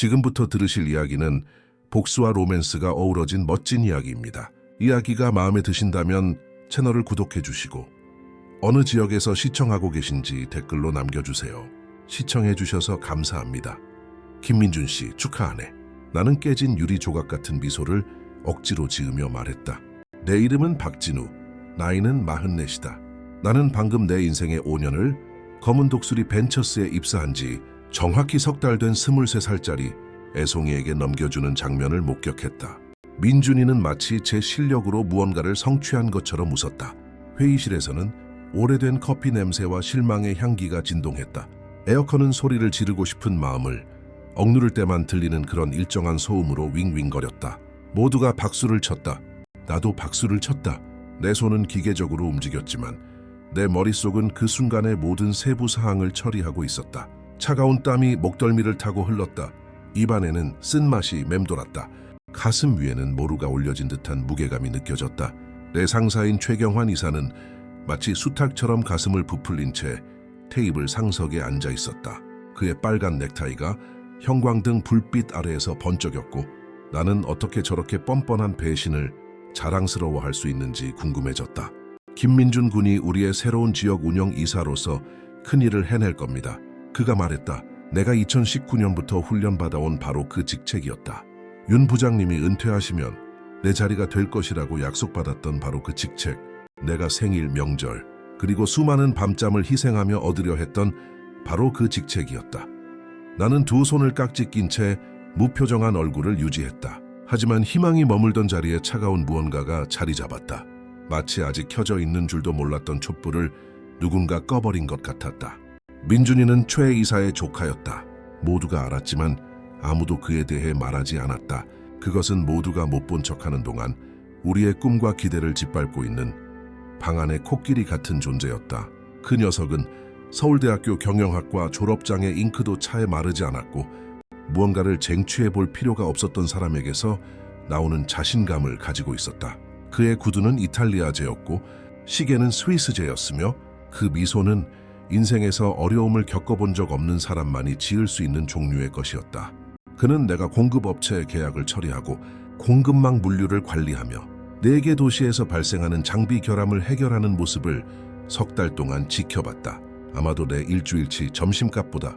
지금부터 들으실 이야기는 복수와 로맨스가 어우러진 멋진 이야기입니다. 이야기가 마음에 드신다면 채널을 구독해 주시고 어느 지역에서 시청하고 계신지 댓글로 남겨주세요. 시청해 주셔서 감사합니다. 김민준 씨 축하하네. 나는 깨진 유리 조각 같은 미소를 억지로 지으며 말했다. 내 이름은 박진우. 나이는 44이다. 나는 방금 내 인생의 5년을 검은 독수리 벤처스에 입사한 지 정확히 석 달 된 23살짜리 애송이에게 넘겨주는 장면을 목격했다. 민준이는 마치 제 실력으로 무언가를 성취한 것처럼 웃었다. 회의실에서는 오래된 커피 냄새와 실망의 향기가 진동했다. 에어컨은 소리를 지르고 싶은 마음을 억누를 때만 들리는 그런 일정한 소음으로 윙윙거렸다. 모두가 박수를 쳤다. 나도 박수를 쳤다. 내 손은 기계적으로 움직였지만 내 머릿속은 그 순간의 모든 세부 사항을 처리하고 있었다. 차가운 땀이 목덜미를 타고 흘렀다. 입안에는 쓴맛이 맴돌았다. 가슴 위에는 모루가 올려진 듯한 무게감이 느껴졌다. 내 상사인 최경환 이사는 마치 수탉처럼 가슴을 부풀린 채 테이블 상석에 앉아 있었다. 그의 빨간 넥타이가 형광등 불빛 아래에서 번쩍였고 나는 어떻게 저렇게 뻔뻔한 배신을 자랑스러워할 수 있는지 궁금해졌다. 김민준 군이 우리의 새로운 지역 운영 이사로서 큰일을 해낼 겁니다. 그가 말했다. 내가 2019년부터 훈련받아온 바로 그 직책이었다. 윤 부장님이 은퇴하시면 내 자리가 될 것이라고 약속받았던 바로 그 직책. 내가 생일, 명절, 그리고 수많은 밤잠을 희생하며 얻으려 했던 바로 그 직책이었다. 나는 두 손을 깍지 낀 채 무표정한 얼굴을 유지했다. 하지만 희망이 머물던 자리에 차가운 무언가가 자리 잡았다. 마치 아직 켜져 있는 줄도 몰랐던 촛불을 누군가 꺼버린 것 같았다. 민준이는 최 이사의 조카였다. 모두가 알았지만 아무도 그에 대해 말하지 않았다. 그것은 모두가 못 본 척하는 동안 우리의 꿈과 기대를 짓밟고 있는 방 안의 코끼리 같은 존재였다. 그 녀석은 서울대학교 경영학과 졸업장에 잉크도 차에 마르지 않았고 무언가를 쟁취해 볼 필요가 없었던 사람에게서 나오는 자신감을 가지고 있었다. 그의 구두는 이탈리아제였고 시계는 스위스제였으며 그 미소는 인생에서 어려움을 겪어본 적 없는 사람만이 지을 수 있는 종류의 것이었다. 그는 내가 공급업체의 계약을 처리하고 공급망 물류를 관리하며 4개 도시에서 발생하는 장비 결함을 해결하는 모습을 석 달 동안 지켜봤다. 아마도 내 일주일치 점심값보다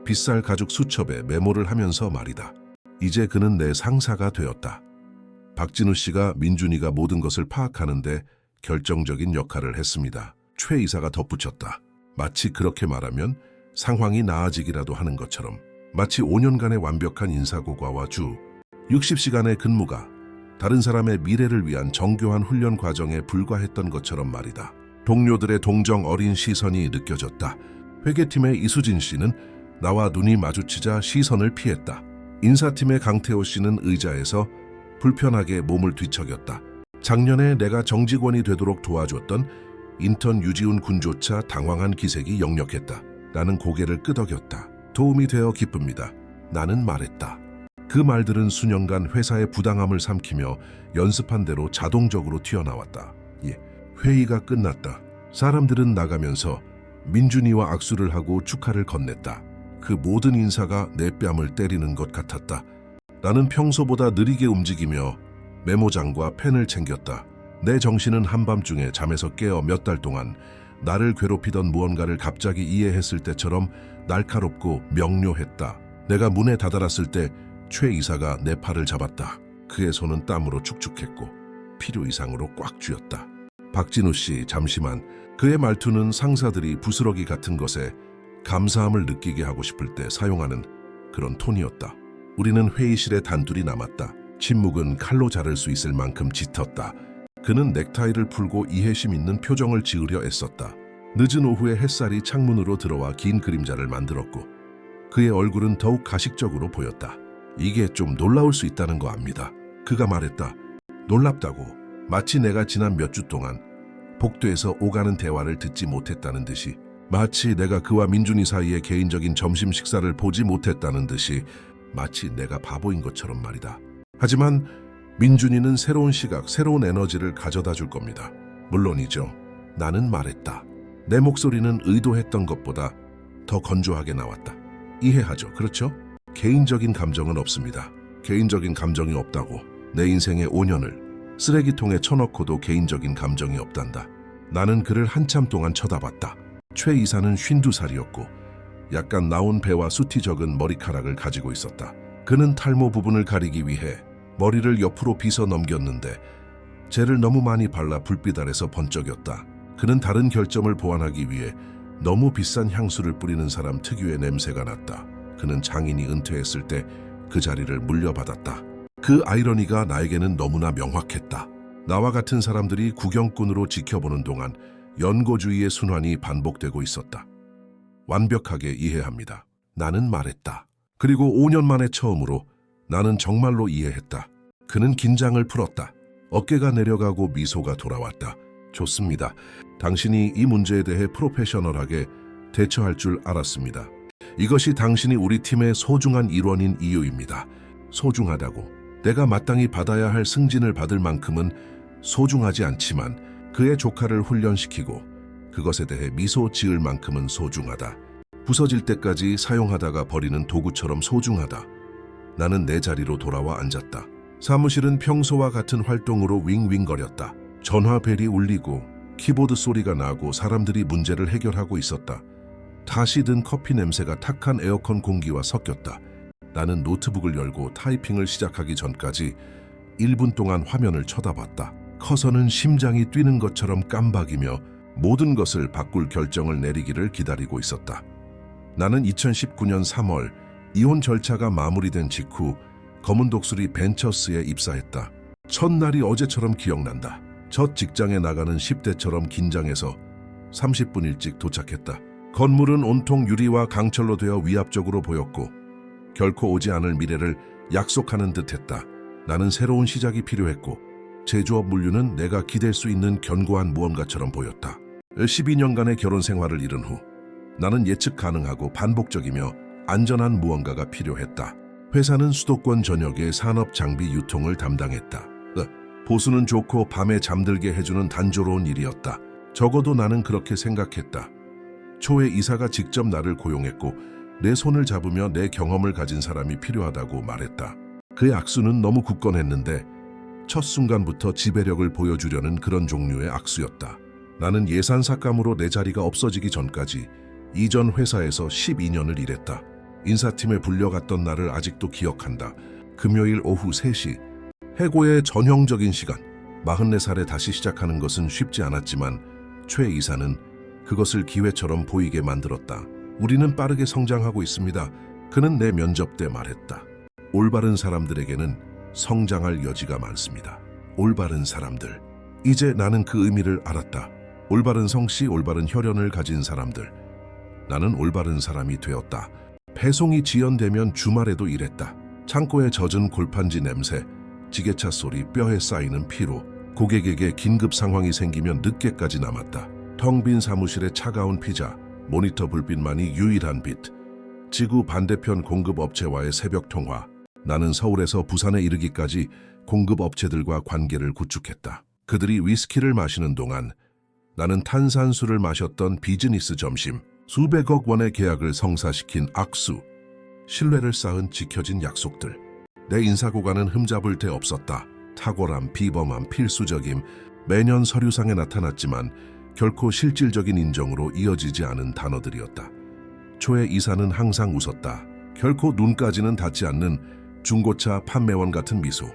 빗살 가죽 수첩에 메모를 하면서 말이다. 이제 그는 내 상사가 되었다. 박진우 씨가 민준이가 모든 것을 파악하는데 결정적인 역할을 했습니다. 최 이사가 덧붙였다. 마치 그렇게 말하면 상황이 나아지기라도 하는 것처럼 마치 5년간의 완벽한 인사고과와 주 60시간의 근무가 다른 사람의 미래를 위한 정교한 훈련 과정에 불과했던 것처럼 말이다. 동료들의 동정 어린 시선이 느껴졌다. 회계팀의 이수진 씨는 나와 눈이 마주치자 시선을 피했다. 인사팀의 강태호 씨는 의자에서 불편하게 몸을 뒤척였다. 작년에 내가 정직원이 되도록 도와줬던 인턴 유지훈 군조차 당황한 기색이 역력했다. 나는 고개를 끄덕였다. 도움이 되어 기쁩니다. 나는 말했다. 그 말들은 수년간 회사의 부당함을 삼키며 연습한 대로 자동적으로 튀어나왔다. 회의가 끝났다. 사람들은 나가면서 민준이와 악수를 하고 축하를 건넸다. 그 모든 인사가 내 뺨을 때리는 것 같았다. 나는 평소보다 느리게 움직이며 메모장과 펜을 챙겼다. 내 정신은 한밤중에 잠에서 깨어 몇 달 동안 나를 괴롭히던 무언가를 갑자기 이해했을 때처럼 날카롭고 명료했다. 내가 문에 다다랐을 때 최 이사가 내 팔을 잡았다. 그의 손은 땀으로 축축했고 필요 이상으로 꽉 쥐었다. 박진우 씨, 잠시만. 그의 말투는 상사들이 부스러기 같은 것에 감사함을 느끼게 하고 싶을 때 사용하는 그런 톤이었다. 우리는 회의실에 단둘이 남았다. 침묵은 칼로 자를 수 있을 만큼 짙었다. 그는 넥타이를 풀고 이해심 있는 표정을 지으려 애썼다. 늦은 오후에 햇살이 창문으로 들어와 긴 그림자를 만들었고 그의 얼굴은 더욱 가식적으로 보였다. 이게 좀 놀라울 수 있다는 거 압니다. 그가 말했다. 놀랍다고. 마치 내가 지난 몇 주 동안 복도에서 오가는 대화를 듣지 못했다는 듯이, 마치 내가 그와 민준이 사이의 개인적인 점심 식사를 보지 못했다는 듯이, 마치 내가 바보인 것처럼 말이다. 하지만 민준이는 새로운 시각, 새로운 에너지를 가져다 줄 겁니다. 물론이죠. 나는 말했다. 내 목소리는 의도했던 것보다 더 건조하게 나왔다. 이해하죠, 그렇죠? 개인적인 감정은 없습니다. 개인적인 감정이 없다고 내 인생의 5년을 쓰레기통에 쳐넣고도 개인적인 감정이 없단다. 나는 그를 한참 동안 쳐다봤다. 최 이사는 52살이었고 약간 나온 배와 숱이 적은 머리카락을 가지고 있었다. 그는 탈모 부분을 가리기 위해 머리를 옆으로 빗어 넘겼는데 젤을 너무 많이 발라 불빛 아래서 번쩍였다. 그는 다른 결점을 보완하기 위해 너무 비싼 향수를 뿌리는 사람 특유의 냄새가 났다. 그는 장인이 은퇴했을 때 그 자리를 물려받았다. 그 아이러니가 나에게는 너무나 명확했다. 나와 같은 사람들이 구경꾼으로 지켜보는 동안 연고주의의 순환이 반복되고 있었다. 완벽하게 이해합니다. 나는 말했다. 그리고 5년 만에 처음으로 나는 정말로 이해했다. 그는 긴장을 풀었다. 어깨가 내려가고 미소가 돌아왔다. 좋습니다. 당신이 이 문제에 대해 프로페셔널하게 대처할 줄 알았습니다. 이것이 당신이 우리 팀의 소중한 일원인 이유입니다. 소중하다고. 내가 마땅히 받아야 할 승진을 받을 만큼은 소중하지 않지만 그의 조카를 훈련시키고 그것에 대해 미소 지을 만큼은 소중하다. 부서질 때까지 사용하다가 버리는 도구처럼 소중하다. 나는 내 자리로 돌아와 앉았다. 사무실은 평소와 같은 활동으로 윙윙거렸다. 전화벨이 울리고 키보드 소리가 나고 사람들이 문제를 해결하고 있었다. 다시 든 커피 냄새가 탁한 에어컨 공기와 섞였다. 나는 노트북을 열고 타이핑을 시작하기 전까지 1분 동안 화면을 쳐다봤다. 커서는 심장이 뛰는 것처럼 깜박이며 모든 것을 바꿀 결정을 내리기를 기다리고 있었다. 나는 2019년 3월 이혼 절차가 마무리된 직후 검은 독수리 벤처스에 입사했다. 첫날이 어제처럼 기억난다. 첫 직장에 나가는 10대처럼 긴장해서 30분 일찍 도착했다. 건물은 온통 유리와 강철로 되어 위압적으로 보였고 결코 오지 않을 미래를 약속하는 듯했다. 나는 새로운 시작이 필요했고 제조업 물류는 내가 기댈 수 있는 견고한 무언가처럼 보였다. 12년간의 결혼 생활을 이룬 후 나는 예측 가능하고 반복적이며 안전한 무언가가 필요했다. 회사는 수도권 전역의 산업 장비 유통을 담당했다. 보수는 좋고 밤에 잠들게 해주는 단조로운 일이었다. 적어도 나는 그렇게 생각했다. 초에 이사가 직접 나를 고용했고 내 손을 잡으며 내 경험을 가진 사람이 필요하다고 말했다. 그의 악수는 너무 굳건했는데 첫 순간부터 지배력을 보여주려는 그런 종류의 악수였다. 나는 예산 삭감으로 내 자리가 없어지기 전까지 이전 회사에서 12년을 일했다. 인사팀에 불려갔던 날을 아직도 기억한다. 금요일 오후 3시. 해고의 전형적인 시간. 44살에 다시 시작하는 것은 쉽지 않았지만 최 이사는 그것을 기회처럼 보이게 만들었다. 우리는 빠르게 성장하고 있습니다. 그는 내 면접 때 말했다. 올바른 사람들에게는 성장할 여지가 많습니다. 올바른 사람들. 이제 나는 그 의미를 알았다. 올바른 성씨, 올바른 혈연을 가진 사람들. 나는 올바른 사람이 되었다. 배송이 지연되면 주말에도 일했다. 창고에 젖은 골판지 냄새, 지게차 소리, 뼈에 쌓이는 피로. 고객에게 긴급 상황이 생기면 늦게까지 남았다. 텅 빈 사무실에 차가운 피자, 모니터 불빛만이 유일한 빛. 지구 반대편 공급업체와의 새벽 통화. 나는 서울에서 부산에 이르기까지 공급업체들과 관계를 구축했다. 그들이 위스키를 마시는 동안 나는 탄산수를 마셨던 비즈니스 점심. 수백억 원의 계약을 성사시킨 악수. 신뢰를 쌓은 지켜진 약속들. 내 인사고과는 흠잡을 데 없었다. 탁월함, 비범함, 필수적임. 매년 서류상에 나타났지만 결코 실질적인 인정으로 이어지지 않은 단어들이었다. 초의 이사는 항상 웃었다. 결코 눈까지는 닿지 않는 중고차 판매원 같은 미소.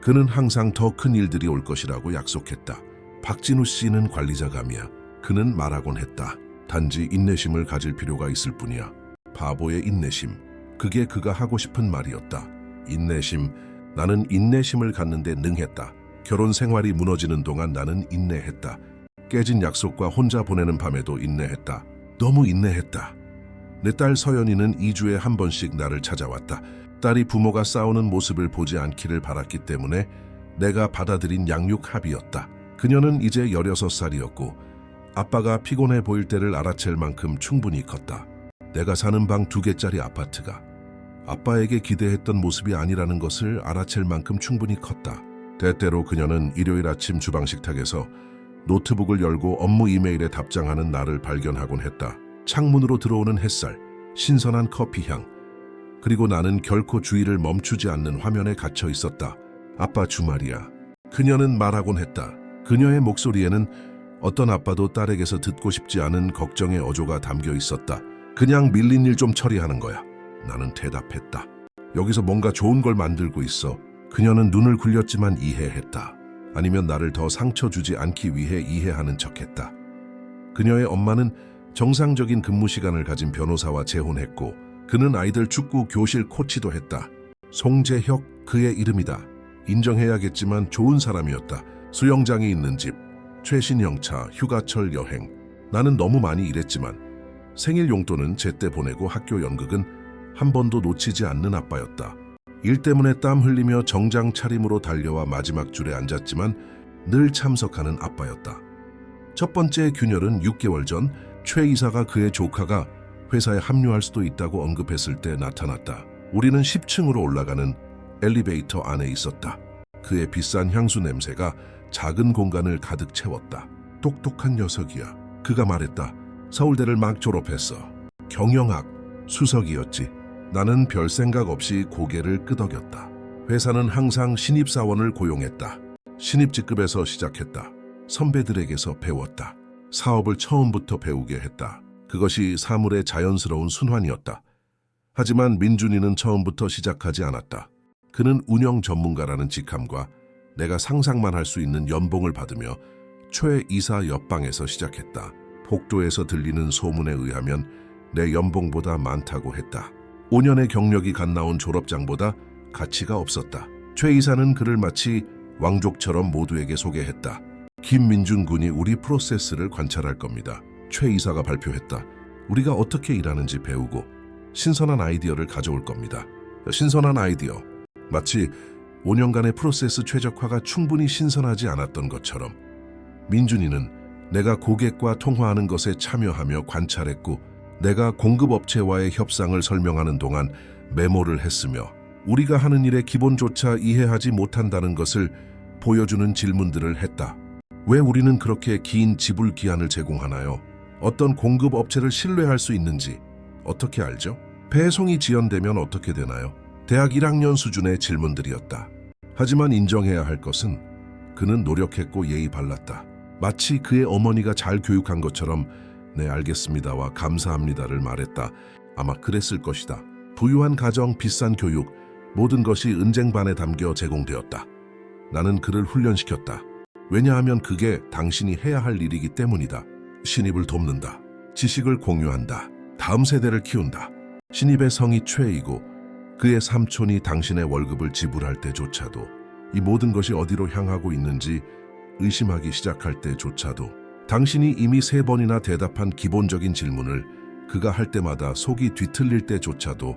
그는 항상 더 큰 일들이 올 것이라고 약속했다. 박진우 씨는 관리자감이야. 그는 말하곤 했다. 단지 인내심을 가질 필요가 있을 뿐이야. 바보의 인내심. 그게 그가 하고 싶은 말이었다. 인내심. 나는 인내심을 갖는데 능했다. 결혼 생활이 무너지는 동안 나는 인내했다. 깨진 약속과 혼자 보내는 밤에도 인내했다. 너무 인내했다. 내 딸 서연이는 2주에 한 번씩 나를 찾아왔다. 딸이 부모가 싸우는 모습을 보지 않기를 바랐기 때문에 내가 받아들인 양육 합의였다. 그녀는 이제 16살이었고 아빠가 피곤해 보일 때를 알아챌 만큼 충분히 컸다. 내가 사는 방 2개짜리 아파트가 아빠에게 기대했던 모습이 아니라는 것을 알아챌 만큼 충분히 컸다. 때때로 그녀는 일요일 아침 주방 식탁에서 노트북을 열고 업무 이메일에 답장하는 나를 발견하곤 했다. 창문으로 들어오는 햇살, 신선한 커피향. 그리고 나는 결코 주의를 멈추지 않는 화면에 갇혀 있었다. 아빠 주말이야. 그녀는 말하곤 했다. 그녀의 목소리에는 어떤 아빠도 딸에게서 듣고 싶지 않은 걱정의 어조가 담겨 있었다. 그냥 밀린 일 좀 처리하는 거야. 나는 대답했다. 여기서 뭔가 좋은 걸 만들고 있어. 그녀는 눈을 굴렸지만 이해했다. 아니면 나를 더 상처 주지 않기 위해 이해하는 척했다. 그녀의 엄마는 정상적인 근무 시간을 가진 변호사와 재혼했고 그는 아이들 축구 교실 코치도 했다. 송재혁 그의 이름이다. 인정해야겠지만 좋은 사람이었다. 수영장이 있는 집, 최신 영차, 휴가철 여행. 나는 너무 많이 일했지만 생일 용돈은 제때 보내고 학교 연극은 한 번도 놓치지 않는 아빠였다. 일 때문에 땀 흘리며 정장 차림으로 달려와 마지막 줄에 앉았지만 늘 참석하는 아빠였다. 첫 번째 균열은 6개월 전 최 이사가 그의 조카가 회사에 합류할 수도 있다고 언급했을 때 나타났다. 우리는 10층으로 올라가는 엘리베이터 안에 있었다. 그의 비싼 향수 냄새가 작은 공간을 가득 채웠다. 똑똑한 녀석이야. 그가 말했다. 서울대를 막 졸업했어. 경영학 수석이었지. 나는 별 생각 없이 고개를 끄덕였다. 회사는 항상 신입사원을 고용했다. 신입 직급에서 시작했다. 선배들에게서 배웠다. 사업을 처음부터 배우게 했다. 그것이 사물의 자연스러운 순환이었다. 하지만 민준이는 처음부터 시작하지 않았다. 그는 운영 전문가라는 직함과 내가 상상만 할 수 있는 연봉을 받으며 최 이사 옆방에서 시작했다. 복도에서 들리는 소문에 의하면 내 연봉보다 많다고 했다. 5년의 경력이 갓 나온 졸업장보다 가치가 없었다. 최 이사는 그를 마치 왕족처럼 모두에게 소개했다. 김민준 군이 우리 프로세스를 관찰할 겁니다. 최 이사가 발표했다. 우리가 어떻게 일하는지 배우고 신선한 아이디어를 가져올 겁니다. 신선한 아이디어. 마치 5년간의 프로세스 최적화가 충분히 신선하지 않았던 것처럼 민준이는 내가 고객과 통화하는 것에 참여하며 관찰했고 내가 공급업체와의 협상을 설명하는 동안 메모를 했으며 우리가 하는 일의 기본조차 이해하지 못한다는 것을 보여주는 질문들을 했다. 왜 우리는 그렇게 긴 지불 기한을 제공하나요? 어떤 공급업체를 신뢰할 수 있는지 어떻게 알죠? 배송이 지연되면 어떻게 되나요? 대학 1학년 수준의 질문들이었다. 하지만 인정해야 할 것은 그는 노력했고 예의 발랐다. 마치 그의 어머니가 잘 교육한 것처럼 네 알겠습니다와 감사합니다를 말했다. 아마 그랬을 것이다. 부유한 가정, 비싼 교육, 모든 것이 은쟁반에 담겨 제공되었다. 나는 그를 훈련시켰다. 왜냐하면 그게 당신이 해야 할 일이기 때문이다. 신입을 돕는다. 지식을 공유한다. 다음 세대를 키운다. 신입의 성이 최이고 그의 삼촌이 당신의 월급을 지불할 때조차도 이 모든 것이 어디로 향하고 있는지 의심하기 시작할 때조차도 당신이 이미 3번이나 대답한 기본적인 질문을 그가 할 때마다 속이 뒤틀릴 때조차도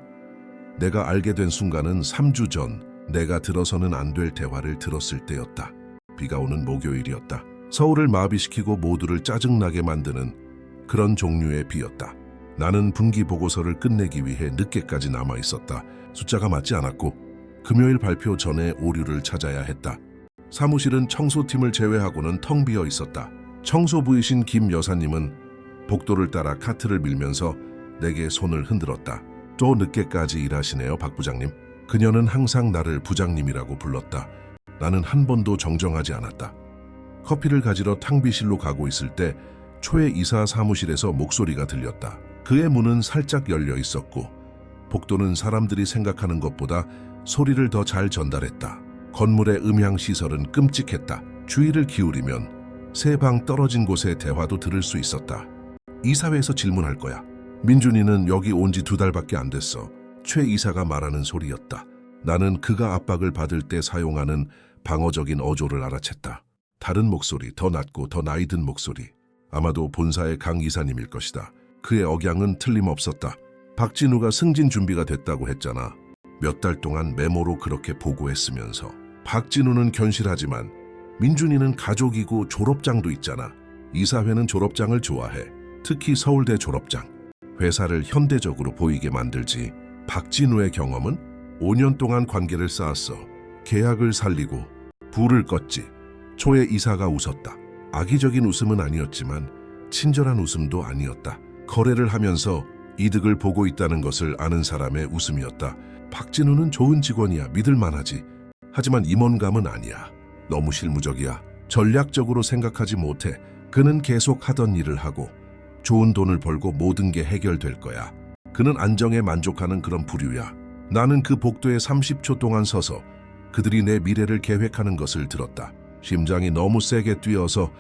내가 알게 된 순간은 3주 전 내가 들어서는 안 될 대화를 들었을 때였다. 비가 오는 목요일이었다. 서울을 마비시키고 모두를 짜증나게 만드는 그런 종류의 비였다. 나는 분기 보고서를 끝내기 위해 늦게까지 남아 있었다. 숫자가 맞지 않았고 금요일 발표 전에 오류를 찾아야 했다. 사무실은 청소팀을 제외하고는 텅 비어 있었다. 청소부이신 김 여사님은 복도를 따라 카트를 밀면서 내게 손을 흔들었다. 또 늦게까지 일하시네요, 박 부장님. 그녀는 항상 나를 부장님이라고 불렀다. 나는 한 번도 정정하지 않았다. 커피를 가지러 탕비실로 가고 있을 때 초의 이사 사무실에서 목소리가 들렸다. 그의 문은 살짝 열려 있었고 복도는 사람들이 생각하는 것보다 소리를 더 잘 전달했다. 건물의 음향 시설은 끔찍했다. 주의를 기울이면 3방 떨어진 곳의 대화도 들을 수 있었다. 이사회에서 질문할 거야. 민준이는 여기 온 지 2달밖에 안 됐어. 최 이사가 말하는 소리였다. 나는 그가 압박을 받을 때 사용하는 방어적인 어조를 알아챘다. 다른 목소리, 더 낮고 더 나이 든 목소리. 아마도 본사의 강 이사님일 것이다. 그의 억양은 틀림없었다. 박진우가 승진 준비가 됐다고 했잖아. 몇 달 동안 메모로 그렇게 보고했으면서. 박진우는 견실하지만 민준이는 가족이고 졸업장도 있잖아. 이사회는 졸업장을 좋아해. 특히 서울대 졸업장. 회사를 현대적으로 보이게 만들지. 박진우의 경험은 5년 동안 관계를 쌓았어. 계약을 살리고 불을 껐지. 초의 이사가 웃었다. 악의적인 웃음은 아니었지만 친절한 웃음도 아니었다. 거래를 하면서 이득을 보고 있다는 것을 아는 사람의 웃음이었다. 박진우는 좋은 직원이야. 믿을만하지. 하지만 임원감은 아니야. 너무 실무적이야. 전략적으로 생각하지 못해. 그는 계속 하던 일을 하고 좋은 돈을 벌고 모든 게 해결될 거야. 그는 안정에 만족하는 그런 부류야. 나는 그 복도에 30초 동안 서서 그들이 내 미래를 계획하는 것을 들었다. 심장이 너무 세게 뛰어서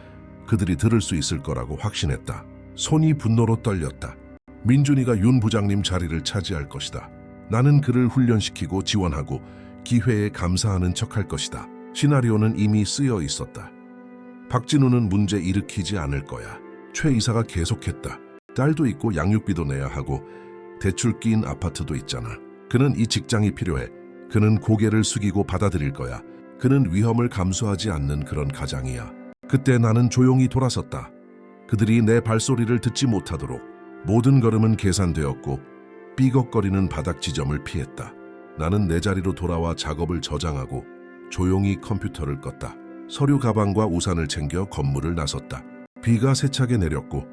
그들이 들을 수 있을 거라고 확신했다. 손이 분노로 떨렸다. 민준이가 윤 부장님 자리를 차지할 것이다. 나는 그를 훈련시키고 지원하고 기회에 감사하는 척할 것이다. 시나리오는 이미 쓰여 있었다. 박진우는 문제 일으키지 않을 거야. 최 이사가 계속했다. 딸도 있고 양육비도 내야 하고 대출 끼인 아파트도 있잖아. 그는 이 직장이 필요해. 그는 고개를 숙이고 받아들일 거야. 그는 위험을 감수하지 않는 그런 가장이야. 그때 나는 조용히 돌아섰다. 그들이 내 발소리를 듣지 못하도록 모든 걸음은 계산되었고 삐걱거리는 바닥 지점을 피했다. 나는 내 자리로 돌아와 작업을 저장하고 조용히 컴퓨터를 껐다. 서류 가방과 우산을 챙겨 건물을 나섰다. 비가 세차게 내렸고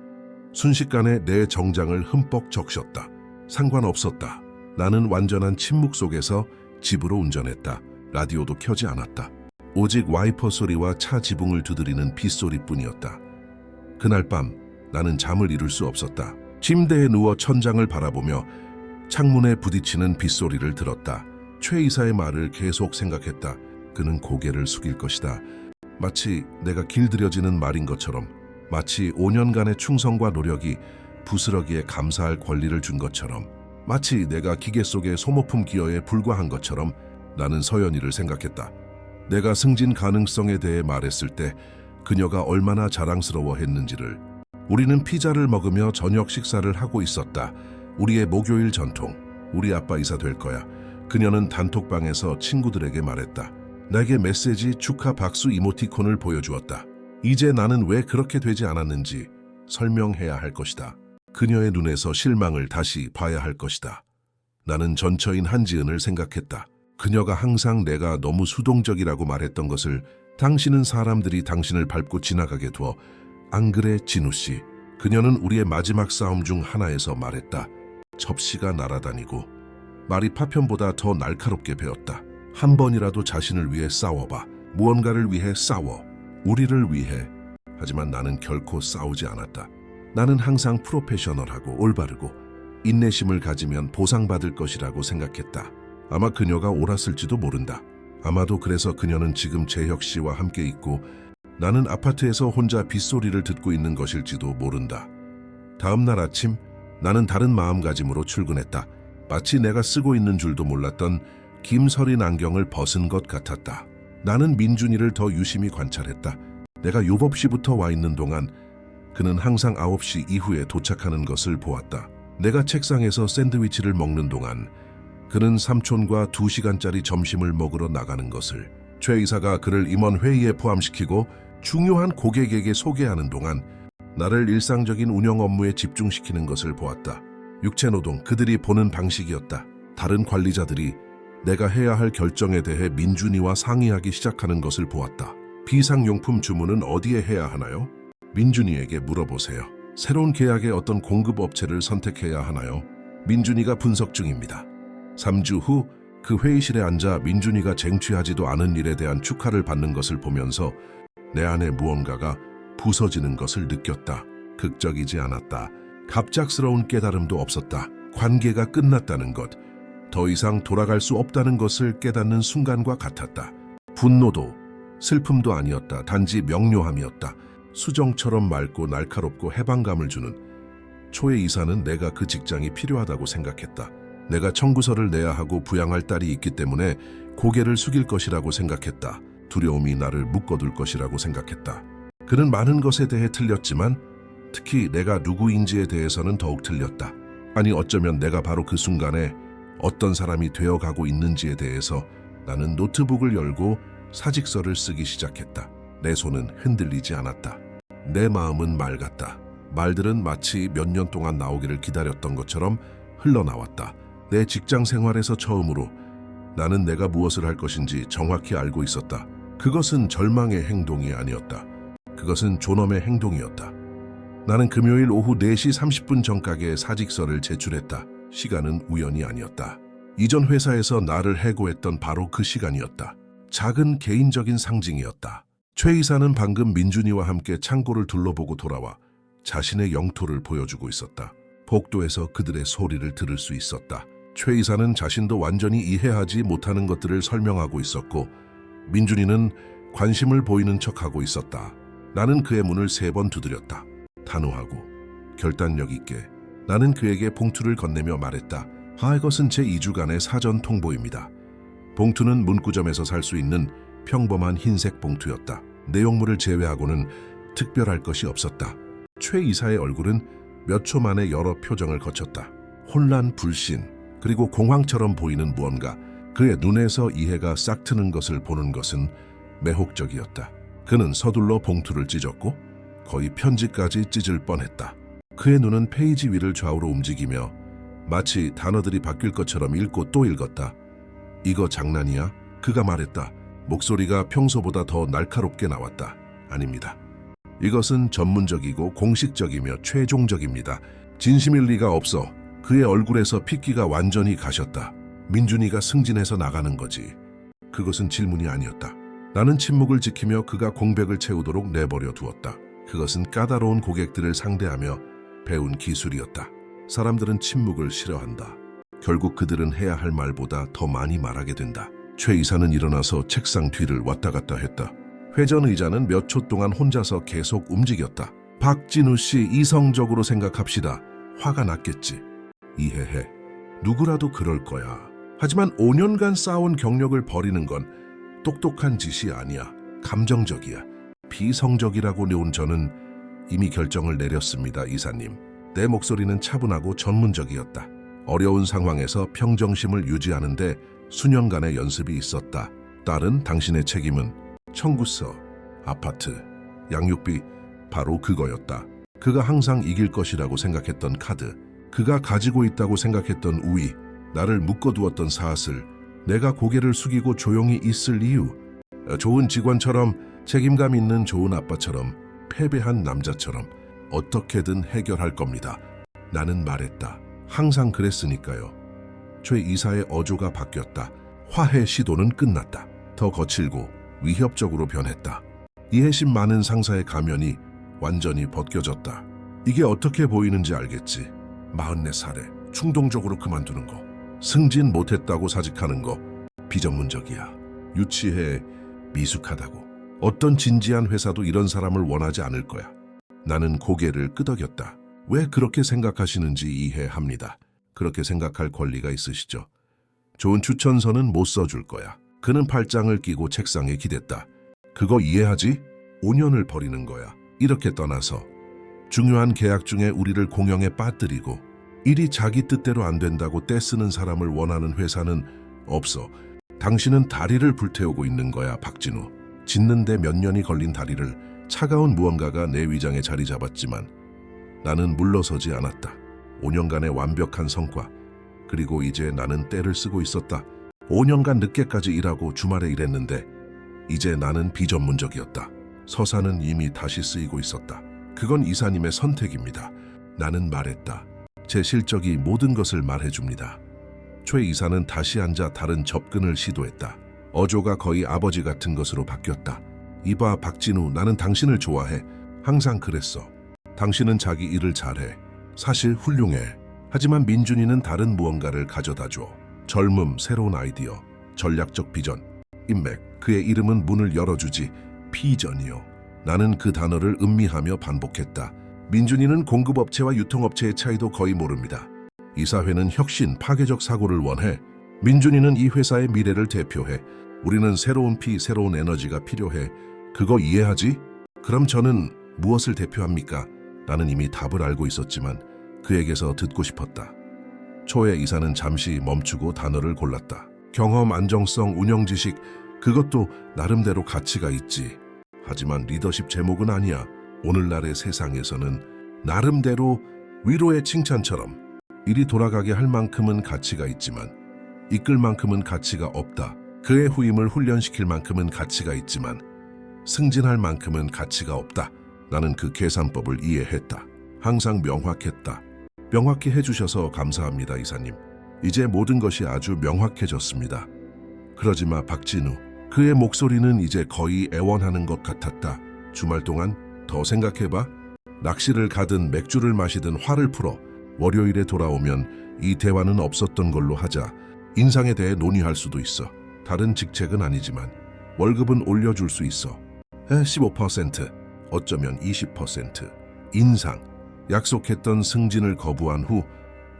순식간에 내 정장을 흠뻑 적셨다. 상관없었다. 나는 완전한 침묵 속에서 집으로 운전했다. 라디오도 켜지 않았다. 오직 와이퍼 소리와 차 지붕을 두드리는 빗소리뿐이었다. 그날 밤 나는 잠을 이룰 수 없었다. 침대에 누워 천장을 바라보며 창문에 부딪히는 빗소리를 들었다. 최 이사의 말을 계속 생각했다. 그는 고개를 숙일 것이다. 마치 내가 길들여지는 말인 것처럼, 마치 5년간의 충성과 노력이 부스러기에 감사할 권리를 준 것처럼, 마치 내가 기계 속의 소모품 기어에 불과한 것처럼 나는 서연이를 생각했다. 내가 승진 가능성에 대해 말했을 때 그녀가 얼마나 자랑스러워했는지를. 우리는 피자를 먹으며 저녁 식사를 하고 있었다. 우리의 목요일 전통. 우리 아빠 이사 될 거야. 그녀는 단톡방에서 친구들에게 말했다. 내게 메시지 축하 박수 이모티콘을 보여주었다. 이제 나는 왜 그렇게 되지 않았는지 설명해야 할 것이다. 그녀의 눈에서 실망을 다시 봐야 할 것이다. 나는 전처인 한지은을 생각했다. 그녀가 항상 내가 너무 수동적이라고 말했던 것을 당신은 사람들이 당신을 밟고 지나가게 두어 안 그래 진우 씨. 그녀는 우리의 마지막 싸움 중 하나에서 말했다. 접시가 날아다니고 말이 파편보다 더 날카롭게 베었다. 한 번이라도 자신을 위해 싸워봐. 무언가를 위해 싸워. 우리를 위해. 하지만 나는 결코 싸우지 않았다. 나는 항상 프로페셔널하고 올바르고 인내심을 가지면 보상받을 것이라고 생각했다. 아마 그녀가 옳았을지도 모른다. 아마도 그래서 그녀는 지금 재혁 씨와 함께 있고 나는 아파트에서 혼자 빗소리를 듣고 있는 것일지도 모른다. 다음 날 아침 나는 다른 마음가짐으로 출근했다. 마치 내가 쓰고 있는 줄도 몰랐던 김서린 안경을 벗은 것 같았다. 나는 민준이를 더 유심히 관찰했다. 내가 7시부터 와 있는 동안 그는 항상 9시 이후에 도착하는 것을 보았다. 내가 책상에서 샌드위치를 먹는 동안 그는 삼촌과 2시간짜리 점심을 먹으러 나가는 것을, 최 이사가 그를 임원 회의에 포함시키고 중요한 고객에게 소개하는 동안 나를 일상적인 운영 업무에 집중시키는 것을 보았다. 육체노동, 그들이 보는 방식이었다. 다른 관리자들이 내가 해야 할 결정에 대해 민준이와 상의하기 시작하는 것을 보았다. 비상용품 주문은 어디에 해야 하나요? 민준이에게 물어보세요. 새로운 계약의 어떤 공급업체를 선택해야 하나요? 민준이가 분석 중입니다. 3주 후 그 회의실에 앉아 민준이가 쟁취하지도 않은 일에 대한 축하를 받는 것을 보면서 내 안에 무언가가 부서지는 것을 느꼈다. 극적이지 않았다. 갑작스러운 깨달음도 없었다. 관계가 끝났다는 것, 더 이상 돌아갈 수 없다는 것을 깨닫는 순간과 같았다. 분노도 슬픔도 아니었다. 단지 명료함이었다. 수정처럼 맑고 날카롭고 해방감을 주는. 초의 이사는 내가 그 직장이 필요하다고 생각했다. 내가 청구서를 내야 하고 부양할 딸이 있기 때문에 고개를 숙일 것이라고 생각했다. 두려움이 나를 묶어둘 것이라고 생각했다. 그는 많은 것에 대해 틀렸지만 특히 내가 누구인지에 대해서는 더욱 틀렸다. 아니, 어쩌면 내가 바로 그 순간에 어떤 사람이 되어가고 있는지에 대해서 나는 노트북을 열고 사직서를 쓰기 시작했다. 내 손은 흔들리지 않았다. 내 마음은 맑았다. 말들은 마치 몇 년 동안 나오기를 기다렸던 것처럼 흘러나왔다. 내 직장 생활에서 처음으로 나는 내가 무엇을 할 것인지 정확히 알고 있었다. 그것은 절망의 행동이 아니었다. 그것은 존엄의 행동이었다. 나는 금요일 오후 4시 30분 정각에 사직서를 제출했다. 시간은 우연이 아니었다. 이전 회사에서 나를 해고했던 바로 그 시간이었다. 작은 개인적인 상징이었다. 최 이사는 방금 민준이와 함께 창고를 둘러보고 돌아와 자신의 영토를 보여주고 있었다. 복도에서 그들의 소리를 들을 수 있었다. 최 이사는 자신도 완전히 이해하지 못하는 것들을 설명하고 있었고 민준이는 관심을 보이는 척하고 있었다. 나는 그의 문을 3번 두드렸다. 단호하고 결단력 있게 나는 그에게 봉투를 건네며 말했다. 이것은 제 2주간의 사전 통보입니다. 봉투는 문구점에서 살 수 있는 평범한 흰색 봉투였다. 내용물을 제외하고는 특별할 것이 없었다. 최 이사의 얼굴은 몇 초 만에 여러 표정을 거쳤다. 혼란, 불신, 그리고 공황처럼 보이는 무언가. 그의 눈에서 이해가 싹 트는 것을 보는 것은 매혹적이었다. 그는 서둘러 봉투를 찢었고 거의 편지까지 찢을 뻔했다. 그의 눈은 페이지 위를 좌우로 움직이며 마치 단어들이 바뀔 것처럼 읽고 또 읽었다. 이거 장난이야? 그가 말했다. 목소리가 평소보다 더 날카롭게 나왔다. 아닙니다. 이것은 전문적이고 공식적이며 최종적입니다. 진심일 리가 없어. 그의 얼굴에서 핏기가 완전히 가셨다. 민준이가 승진해서 나가는 거지. 그것은 질문이 아니었다. 나는 침묵을 지키며 그가 공백을 채우도록 내버려 두었다. 그것은 까다로운 고객들을 상대하며 배운 기술이었다. 사람들은 침묵을 싫어한다. 결국 그들은 해야 할 말보다 더 많이 말하게 된다. 최 이사는 일어나서 책상 뒤를 왔다 갔다 했다. 회전 의자는 몇 초 동안 혼자서 계속 움직였다. 박진우 씨, 이성적으로 생각합시다. 화가 났겠지. 이해해. 누구라도 그럴 거야. 하지만 5년간 쌓아온 경력을 버리는 건 똑똑한 짓이 아니야. 감정적이야. 비성적이라고 내온 저는 이미 결정을 내렸습니다, 이사님. 내 목소리는 차분하고 전문적이었다. 어려운 상황에서 평정심을 유지하는데 수년간의 연습이 있었다. 딸은 당신의 책임은 청구서, 아파트, 양육비, 바로 그거였다. 그가 항상 이길 것이라고 생각했던 카드, 그가 가지고 있다고 생각했던 우위, 나를 묶어두었던 사슬, 내가 고개를 숙이고 조용히 있을 이유, 좋은 직원처럼, 책임감 있는 좋은 아빠처럼, 패배한 남자처럼 어떻게든 해결할 겁니다. 나는 말했다. 항상 그랬으니까요. 최 이사의 어조가 바뀌었다. 화해 시도는 끝났다. 더 거칠고 위협적으로 변했다. 이해심 많은 상사의 가면이 완전히 벗겨졌다. 이게 어떻게 보이는지 알겠지. 44살에 충동적으로 그만두는 거, 승진 못했다고 사직하는 거 비전문적이야. 유치해, 미숙하다고. 어떤 진지한 회사도 이런 사람을 원하지 않을 거야. 나는 고개를 끄덕였다. 왜 그렇게 생각하시는지 이해합니다. 그렇게 생각할 권리가 있으시죠. 좋은 추천서는 못 써줄 거야. 그는 팔짱을 끼고 책상에 기댔다. 그거 이해하지? 5년을 버리는 거야. 이렇게 떠나서 중요한 계약 중에 우리를 공영에 빠뜨리고 일이 자기 뜻대로 안 된다고 떼쓰는 사람을 원하는 회사는 없어. 당신은 다리를 불태우고 있는 거야, 박진우. 짓는데 몇 년이 걸린 다리를 차가운 무언가가 내 위장에 자리 잡았지만 나는 물러서지 않았다. 5년간의 완벽한 성과, 그리고 이제 나는 때를 쓰고 있었다. 5년간 늦게까지 일하고 주말에 일했는데 이제 나는 비전문적이었다. 서사는 이미 다시 쓰이고 있었다. 그건 이사님의 선택입니다. 나는 말했다. 제 실적이 모든 것을 말해줍니다. 최 이사는 다시 앉아 다른 접근을 시도했다. 어조가 거의 아버지 같은 것으로 바뀌었다. 이봐, 박진우, 나는 당신을 좋아해. 항상 그랬어. 당신은 자기 일을 잘해. 사실 훌륭해. 하지만 민준이는 다른 무언가를 가져다 줘. 젊음, 새로운 아이디어, 전략적 비전, 인맥. 그의 이름은 문을 열어주지. 비전이요. 나는 그 단어를 음미하며 반복했다. 민준이는 공급업체와 유통업체의 차이도 거의 모릅니다. 이사회는 혁신, 파괴적 사고를 원해. 민준이는 이 회사의 미래를 대표해. 우리는 새로운 피, 새로운 에너지가 필요해. 그거 이해하지? 그럼 저는 무엇을 대표합니까? 나는 이미 답을 알고 있었지만 그에게서 듣고 싶었다. 초의 이사는 잠시 멈추고 단어를 골랐다. 경험, 안정성, 운영 지식, 그것도 나름대로 가치가 있지. 하지만 리더십 제목은 아니야. 오늘날의 세상에서는 나름대로 위로의 칭찬처럼 일이 돌아가게 할 만큼은 가치가 있지만 이끌 만큼은 가치가 없다. 그의 후임을 훈련시킬 만큼은 가치가 있지만 승진할 만큼은 가치가 없다. 나는 그 계산법을 이해했다. 항상 명확했다. 명확히 해주셔서 감사합니다, 이사님. 이제 모든 것이 아주 명확해졌습니다. 그러지 마, 박진우. 그의 목소리는 이제 거의 애원하는 것 같았다. 주말 동안 더 생각해봐. 낚시를 가든 맥주를 마시든 화를 풀어. 월요일에 돌아오면 이 대화는 없었던 걸로 하자. 인상에 대해 논의할 수도 있어. 다른 직책은 아니지만 월급은 올려줄 수 있어. 15%, 어쩌면 20%. 인상. 약속했던 승진을 거부한 후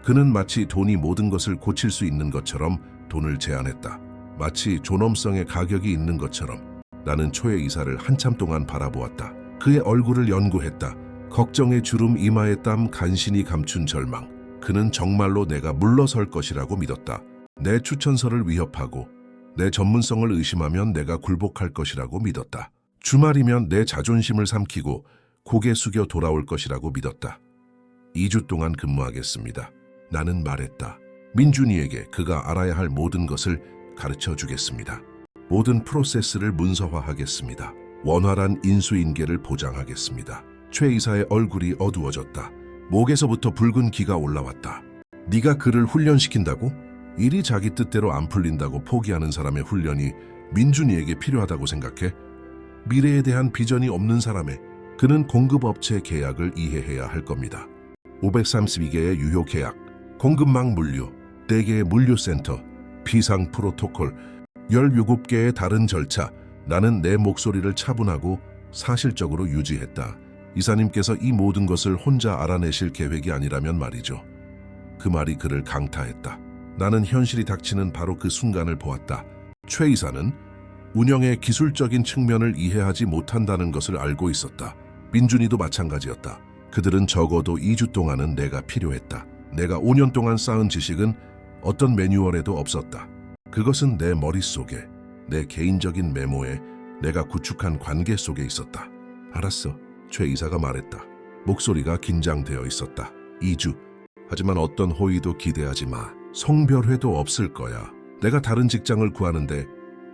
그는 마치 돈이 모든 것을 고칠 수 있는 것처럼 돈을 제안했다. 마치 존엄성의 가격이 있는 것처럼. 나는 초의 이사를 한참 동안 바라보았다. 그의 얼굴을 연구했다. 걱정의 주름, 이마의 땀, 간신히 감춘 절망. 그는 정말로 내가 물러설 것이라고 믿었다. 내 추천서를 위협하고 내 전문성을 의심하면 내가 굴복할 것이라고 믿었다. 주말이면 내 자존심을 삼키고 고개 숙여 돌아올 것이라고 믿었다. 2주 동안 근무하겠습니다. 나는 말했다. 민준이에게 그가 알아야 할 모든 것을 가르쳐 주겠습니다. 모든 프로세스를 문서화하겠습니다. 원활한 인수인계를 보장하겠습니다. 최 이사의 얼굴이 어두워졌다. 목에서부터 붉은 기가 올라왔다. 네가 그를 훈련시킨다고? 일이 자기 뜻대로 안 풀린다고 포기하는 사람의 훈련이 민준이에게 필요하다고 생각해? 미래에 대한 비전이 없는 사람의 그는 공급업체 계약을 이해해야 할 겁니다. 532개의 유효 계약, 공급망 물류, 4개의 물류센터, 비상 프로토콜, 17개의 다른 절차. 나는 내 목소리를 차분하고 사실적으로 유지했다. 이사님께서 이 모든 것을 혼자 알아내실 계획이 아니라면 말이죠. 그 말이 그를 강타했다. 나는 현실이 닥치는 바로 그 순간을 보았다. 최 이사는 운영의 기술적인 측면을 이해하지 못한다는 것을 알고 있었다. 민준이도 마찬가지였다. 그들은 적어도 2주 동안은 내가 필요했다. 내가 5년 동안 쌓은 지식은 어떤 매뉴얼에도 없었다. 그것은 내 머릿속에, 내 개인적인 메모에, 내가 구축한 관계 속에 있었다. 알았어, 최 이사가 말했다. 목소리가 긴장되어 있었다. 2주. 하지만 어떤 호의도 기대하지 마. 성별회도 없을 거야. 내가 다른 직장을 구하는데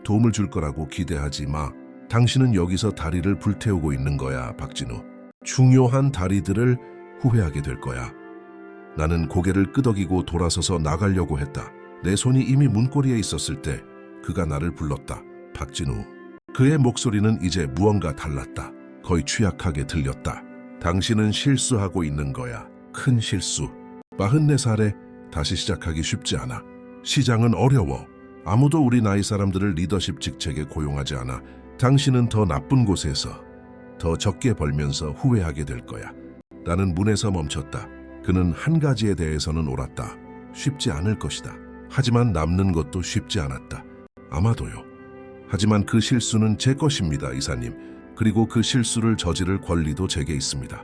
도움을 줄 거라고 기대하지 마. 당신은 여기서 다리를 불태우고 있는 거야, 박진우. 중요한 다리들을 후회하게 될 거야. 나는 고개를 끄덕이고 돌아서서 나가려고 했다. 내 손이 이미 문고리에 있었을 때 그가 나를 불렀다. 박진우. 그의 목소리는 이제 무언가 달랐다. 거의 취약하게 들렸다. 당신은 실수하고 있는 거야. 큰 실수. 44살에 다시 시작하기 쉽지 않아. 시장은 어려워. 아무도 우리 나이 사람들을 리더십 직책에 고용하지 않아. 당신은 더 나쁜 곳에서 더 적게 벌면서 후회하게 될 거야. 나는 문에서 멈췄다. 그는 한 가지에 대해서는 옳았다. 쉽지 않을 것이다. 하지만 남는 것도 쉽지 않았다. 아마도요. 하지만 그 실수는 제 것입니다, 이사님. 그리고 그 실수를 저지를 권리도 제게 있습니다.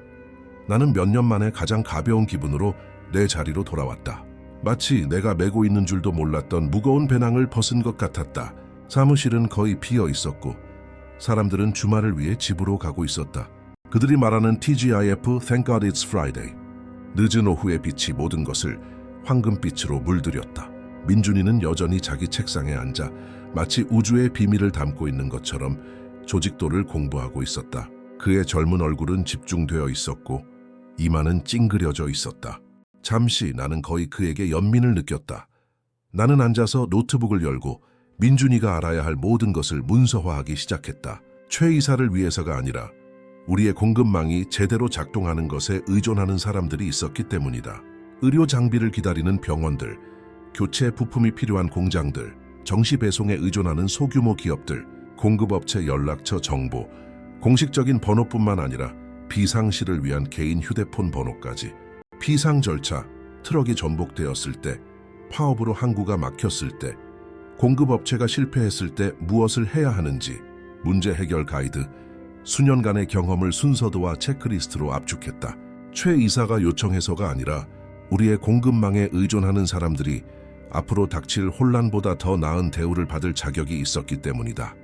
나는 몇 년 만에 가장 가벼운 기분으로 내 자리로 돌아왔다. 마치 내가 메고 있는 줄도 몰랐던 무거운 배낭을 벗은 것 같았다. 사무실은 거의 비어 있었고 사람들은 주말을 위해 집으로 가고 있었다. 그들이 말하는 TGIF, Thank God It's Friday. 늦은 오후의 빛이 모든 것을 황금빛으로 물들였다. 민준이는 여전히 자기 책상에 앉아 마치 우주의 비밀을 담고 있는 것처럼 조직도를 공부하고 있었다. 그의 젊은 얼굴은 집중되어 있었고 이마는 찡그려져 있었다. 잠시 나는 거의 그에게 연민을 느꼈다. 나는 앉아서 노트북을 열고 민준이가 알아야 할 모든 것을 문서화하기 시작했다. 최 이사를 위해서가 아니라 우리의 공급망이 제대로 작동하는 것에 의존하는 사람들이 있었기 때문이다. 의료 장비를 기다리는 병원들, 교체 부품이 필요한 공장들, 정시 배송에 의존하는 소규모 기업들, 공급업체 연락처 정보, 공식적인 번호뿐만 아니라 비상시를 위한 개인 휴대폰 번호까지. 비상 절차, 트럭이 전복되었을 때, 파업으로 항구가 막혔을 때, 공급업체가 실패했을 때 무엇을 해야 하는지, 문제 해결 가이드, 수년간의 경험을 순서도와 체크리스트로 압축했다. 최 이사가 요청해서가 아니라 우리의 공급망에 의존하는 사람들이 앞으로 닥칠 혼란보다 더 나은 대우를 받을 자격이 있었기 때문이다.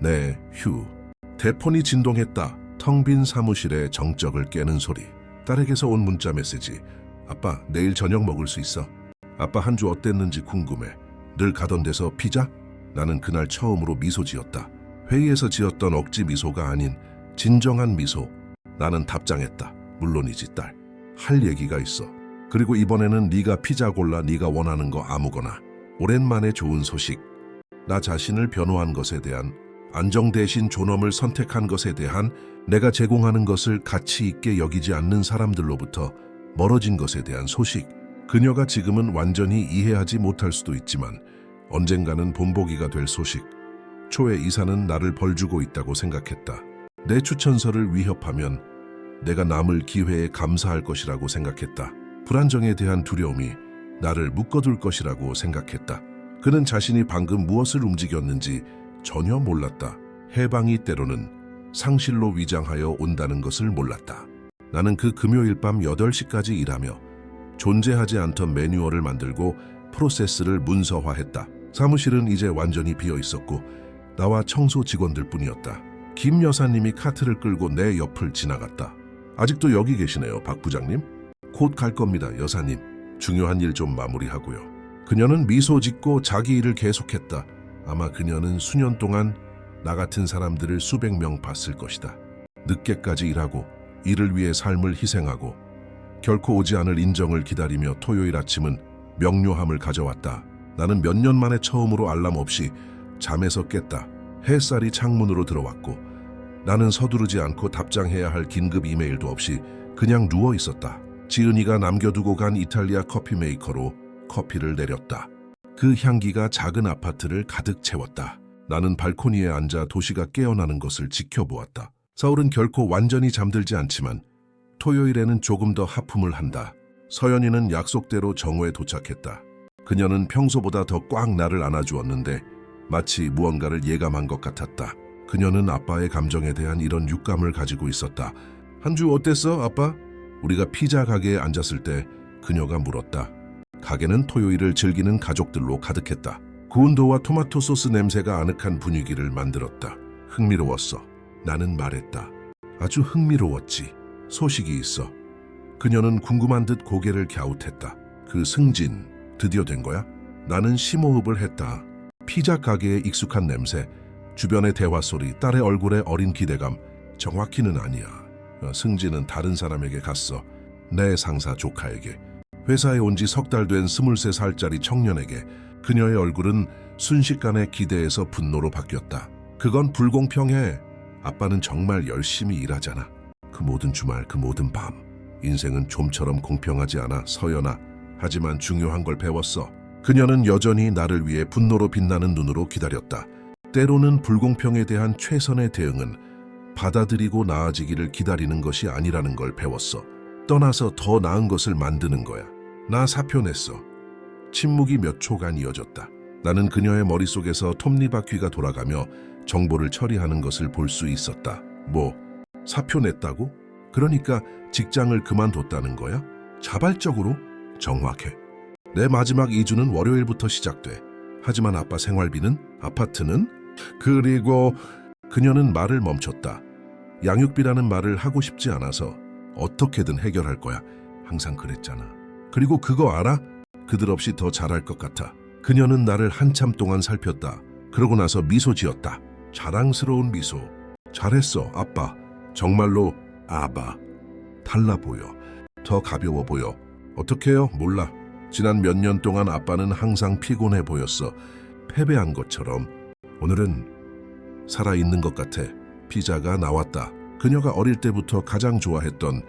네, 휴. 대폰이 진동했다. 텅 빈 사무실의 정적을 깨는 소리. 딸에게서 온 문자 메시지. 아빠, 내일 저녁 먹을 수 있어? 아빠 한 주 어땠는지 궁금해. 늘 가던 데서 피자? 나는 그날 처음으로 미소 지었다. 회의에서 지었던 억지 미소가 아닌 진정한 미소. 나는 답장했다. 물론이지 딸. 할 얘기가 있어. 그리고 이번에는 네가 피자 골라 네가 원하는 거 아무거나. 오랜만에 좋은 소식. 나 자신을 변호한 것에 대한 안정 대신 존엄을 선택한 것에 대한 내가 제공하는 것을 가치 있게 여기지 않는 사람들로부터 멀어진 것에 대한 소식. 그녀가 지금은 완전히 이해하지 못할 수도 있지만 언젠가는 본보기가 될 소식. 초에 이사는 나를 벌주고 있다고 생각했다. 내 추천서를 위협하면 내가 남을 기회에 감사할 것이라고 생각했다. 불안정에 대한 두려움이 나를 묶어둘 것이라고 생각했다. 그는 자신이 방금 무엇을 움직였는지 전혀 몰랐다. 해방이 때로는 상실로 위장하여 온다는 것을 몰랐다. 나는 그 금요일 밤 8시까지 일하며 존재하지 않던 매뉴얼을 만들고 프로세스를 문서화했다. 사무실은 이제 완전히 비어 있었고 나와 청소 직원들 뿐이었다. 김 여사님이 카트를 끌고 내 옆을 지나갔다. 아직도 여기 계시네요, 박 부장님? 곧 갈 겁니다, 여사님. 중요한 일 좀 마무리하고요. 그녀는 미소 짓고 자기 일을 계속했다. 아마 그녀는 수년 동안 나 같은 사람들을 수백 명 봤을 것이다. 늦게까지 일하고 일을 위해 삶을 희생하고 결코 오지 않을 인정을 기다리며 토요일 아침은 명료함을 가져왔다. 나는 몇 년 만에 처음으로 알람 없이 잠에서 깼다. 햇살이 창문으로 들어왔고 나는 서두르지 않고 답장해야 할 긴급 이메일도 없이 그냥 누워 있었다. 지은이가 남겨두고 간 이탈리아 커피 메이커로 커피를 내렸다. 그 향기가 작은 아파트를 가득 채웠다. 나는 발코니에 앉아 도시가 깨어나는 것을 지켜보았다. 서울은 결코 완전히 잠들지 않지만 토요일에는 조금 더 하품을 한다. 서연이는 약속대로 정오에 도착했다. 그녀는 평소보다 더 꽉 나를 안아주었는데 마치 무언가를 예감한 것 같았다. 그녀는 아빠의 감정에 대한 이런 육감을 가지고 있었다. 한 주 어땠어, 아빠? 우리가 피자 가게에 앉았을 때 그녀가 물었다. 가게는 토요일을 즐기는 가족들로 가득했다. 구운 도와 토마토 소스 냄새가 아늑한 분위기를 만들었다. 흥미로웠어. 나는 말했다. 아주 흥미로웠지. 소식이 있어. 그녀는 궁금한 듯 고개를 갸웃했다. 그 승진, 드디어 된 거야? 나는 심호흡을 했다. 피자 가게의 익숙한 냄새, 주변의 대화 소리, 딸의 얼굴에 어린 기대감. 정확히는 아니야. 승진은 다른 사람에게 갔어. 내 상사 조카에게. 회사에 온 지 석 달 된 23살짜리 청년에게. 그녀의 얼굴은 순식간에 기대에서 분노로 바뀌었다. 그건 불공평해. 아빠는 정말 열심히 일하잖아. 그 모든 주말, 그 모든 밤. 인생은 좀처럼 공평하지 않아, 서연아. 하지만 중요한 걸 배웠어. 그녀는 여전히 나를 위해 분노로 빛나는 눈으로 기다렸다. 때로는 불공평에 대한 최선의 대응은 받아들이고 나아지기를 기다리는 것이 아니라는 걸 배웠어. 떠나서 더 나은 것을 만드는 거야. 나 사표 냈어. 침묵이 몇 초간 이어졌다. 나는 그녀의 머릿속에서 톱니바퀴가 돌아가며 정보를 처리하는 것을 볼 수 있었다. 뭐, 사표 냈다고? 그러니까 직장을 그만뒀다는 거야? 자발적으로? 정확해. 내 마지막 2주는 월요일부터 시작돼. 하지만 아빠 생활비는? 아파트는? 그리고 그녀는 말을 멈췄다. 양육비라는 말을 하고 싶지 않아서 어떻게든 해결할 거야. 항상 그랬잖아. 그리고 그거 알아? 그들 없이 더 잘할 것 같아. 그녀는 나를 한참 동안 살폈다. 그러고 나서 미소 지었다. 자랑스러운 미소. 잘했어, 아빠. 정말로 아바. 달라 보여. 더 가벼워 보여. 어떡해요? 몰라. 지난 몇 년 동안 아빠는 항상 피곤해 보였어. 패배한 것처럼. 오늘은 살아있는 것 같아. 피자가 나왔다. 그녀가 어릴 때부터 가장 좋아했던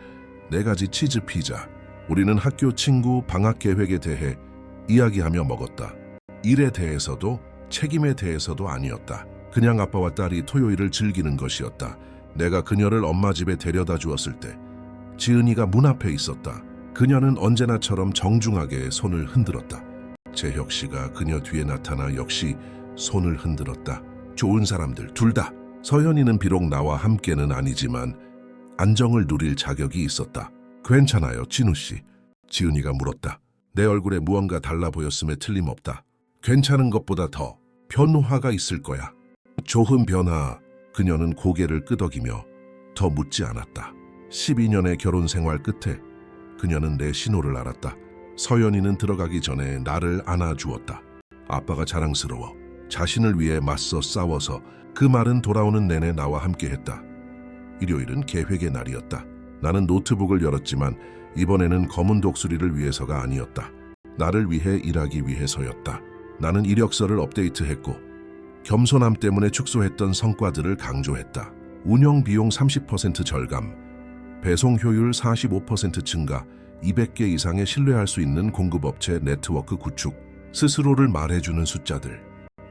4가지 치즈 피자. 우리는 학교 친구 방학 계획에 대해 이야기하며 먹었다. 일에 대해서도 책임에 대해서도 아니었다. 그냥 아빠와 딸이 토요일을 즐기는 것이었다. 내가 그녀를 엄마 집에 데려다 주었을 때 지은이가 문 앞에 있었다. 그녀는 언제나처럼 정중하게 손을 흔들었다. 재혁 씨가 그녀 뒤에 나타나 역시 손을 흔들었다. 좋은 사람들 둘 다. 서연이는 비록 나와 함께는 아니지만 안정을 누릴 자격이 있었다. 괜찮아요, 진우 씨. 지은이가 물었다. 내 얼굴에 무언가 달라 보였음에 틀림없다. 괜찮은 것보다 더 변화가 있을 거야. 조금 변화. 그녀는 고개를 끄덕이며 더 묻지 않았다. 12년의 결혼 생활 끝에 그녀는 내 신호를 알았다. 서연이는 들어가기 전에 나를 안아주었다. 아빠가 자랑스러워. 자신을 위해 맞서 싸워서 그 말은 돌아오는 내내 나와 함께했다. 일요일은 계획의 날이었다. 나는 노트북을 열었지만 이번에는 검은 독수리를 위해서가 아니었다. 나를 위해 일하기 위해서였다. 나는 이력서를 업데이트했고 겸손함 때문에 축소했던 성과들을 강조했다. 운영 비용 30% 절감, 배송 효율 45% 증가, 200개 이상의 신뢰할 수 있는 공급업체 네트워크 구축, 스스로를 말해주는 숫자들.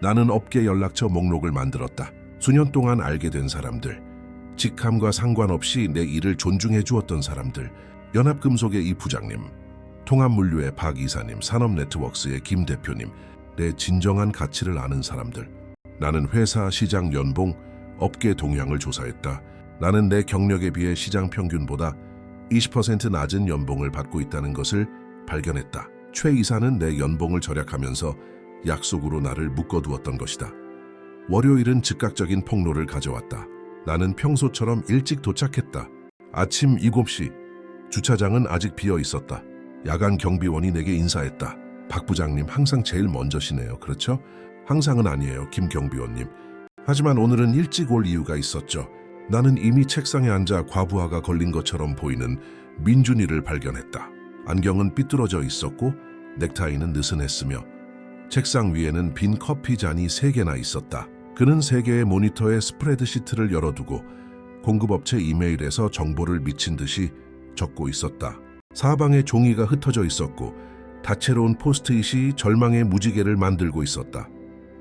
나는 업계 연락처 목록을 만들었다. 수년 동안 알게 된 사람들, 직함과 상관없이 내 일을 존중해 주었던 사람들, 연합금속의 이 부장님, 통합물류의 박 이사님, 산업네트워크스의 김 대표님, 내 진정한 가치를 아는 사람들. 나는 회사, 시장, 연봉, 업계 동향을 조사했다. 나는 내 경력에 비해 시장 평균보다 20% 낮은 연봉을 받고 있다는 것을 발견했다. 최 이사는 내 연봉을 절약하면서 약속으로 나를 묶어두었던 것이다. 월요일은 즉각적인 폭로를 가져왔다. 나는 평소처럼 일찍 도착했다. 아침 7시, 주차장은 아직 비어 있었다. 야간 경비원이 내게 인사했다. 박 부장님 항상 제일 먼저시네요. 그렇죠? 항상은 아니에요, 김 경비원님. 하지만 오늘은 일찍 올 이유가 있었죠. 나는 이미 책상에 앉아 과부하가 걸린 것처럼 보이는 민준이를 발견했다. 안경은 삐뚤어져 있었고 넥타이는 느슨했으며 책상 위에는 빈 커피 잔이 3개나 있었다. 그는 3개의 모니터에 스프레드시트를 열어두고 공급업체 이메일에서 정보를 미친 듯이 적고 있었다. 사방에 종이가 흩어져 있었고 다채로운 포스트잇이 절망의 무지개를 만들고 있었다.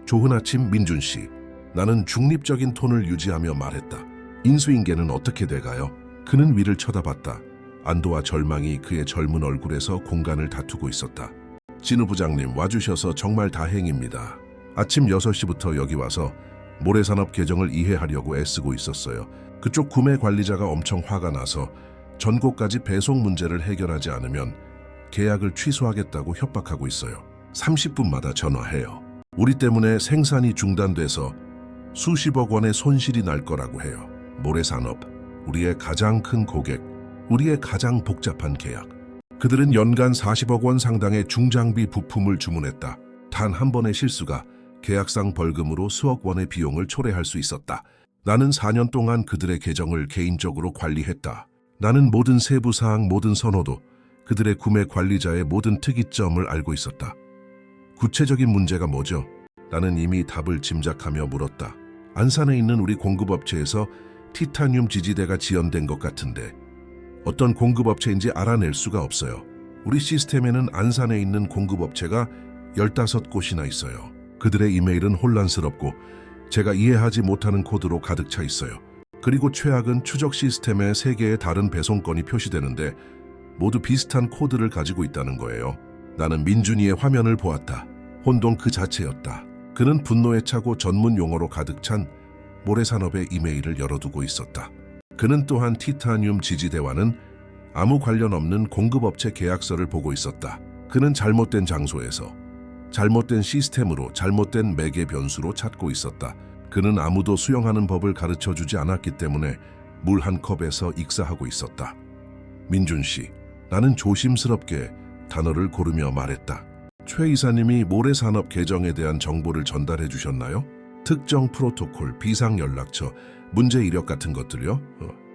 좋은 아침 민준 씨. 나는 중립적인 톤을 유지하며 말했다. 인수인계는 어떻게 돼가요? 그는 위를 쳐다봤다. 안도와 절망이 그의 젊은 얼굴에서 공간을 다투고 있었다. 진우 부장님 와주셔서 정말 다행입니다. 아침 6시부터 여기 와서 모래산업 계정을 이해하려고 애쓰고 있었어요. 그쪽 구매 관리자가 엄청 화가 나서 전고까지 배송 문제를 해결하지 않으면 계약을 취소하겠다고 협박하고 있어요. 30분마다 전화해요. 우리 때문에 생산이 중단돼서 수십억 원의 손실이 날 거라고 해요. 모래산업, 우리의 가장 큰 고객, 우리의 가장 복잡한 계약. 그들은 연간 40억 원 상당의 중장비 부품을 주문했다. 단 한 번의 실수가 계약상 벌금으로 수억 원의 비용을 초래할 수 있었다. 나는 4년 동안 그들의 계정을 개인적으로 관리했다. 나는 모든 세부사항, 모든 선호도, 그들의 구매 관리자의 모든 특이점을 알고 있었다. 구체적인 문제가 뭐죠? 나는 이미 답을 짐작하며 물었다. 안산에 있는 우리 공급업체에서 티타늄 지지대가 지연된 것 같은데 어떤 공급업체인지 알아낼 수가 없어요. 우리 시스템에는 안산에 있는 공급업체가 15곳이나 있어요. 그들의 이메일은 혼란스럽고 제가 이해하지 못하는 코드로 가득 차 있어요. 그리고 최악은 추적 시스템에 3개의 다른 배송건이 표시되는데 모두 비슷한 코드를 가지고 있다는 거예요. 나는 민준이의 화면을 보았다. 혼돈 그 자체였다. 그는 분노에 차고 전문 용어로 가득 찬 모래산업의 이메일을 열어두고 있었다. 그는 또한 티타늄 지지대와는 아무 관련 없는 공급업체 계약서를 보고 있었다. 그는 잘못된 장소에서, 잘못된 시스템으로, 잘못된 매개 변수로 찾고 있었다. 그는 아무도 수영하는 법을 가르쳐주지 않았기 때문에 물 한 컵에서 익사하고 있었다. 민준 씨, 나는 조심스럽게 단어를 고르며 말했다. 최 이사님이 모래산업 계정에 대한 정보를 전달해 주셨나요? 특정 프로토콜, 비상연락처, 문제 이력 같은 것들요?